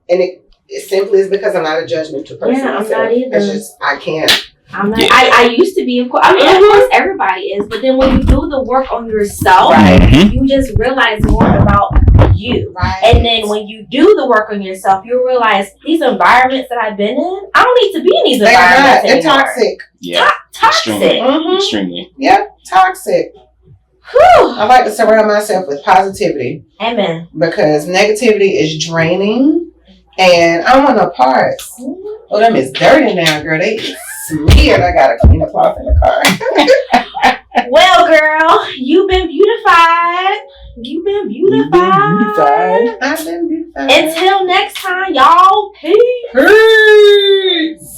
and it simply is because I'm not a judgmental person. Yeah, I'm not either. It's just I can't. I'm not. I used to be, of course. I mean, of course, everybody is. But then when you do the work on yourself, you just realize more about you. Right. And then when you do the work on yourself, you realize these environments that I've been in, I don't need to be in these environments anymore. They're toxic. Yeah. Toxic. Extremely. Yep. Toxic. Whew. I like to surround myself with positivity. Amen. Because negativity is draining, and I don't want no parts. Oh, them is dirty now, girl. They smeared. I gotta clean the cloth in the car. Well, girl, you've been beautified. You've been beautified. I've been beautified. Until next time, y'all. Peace. Peace.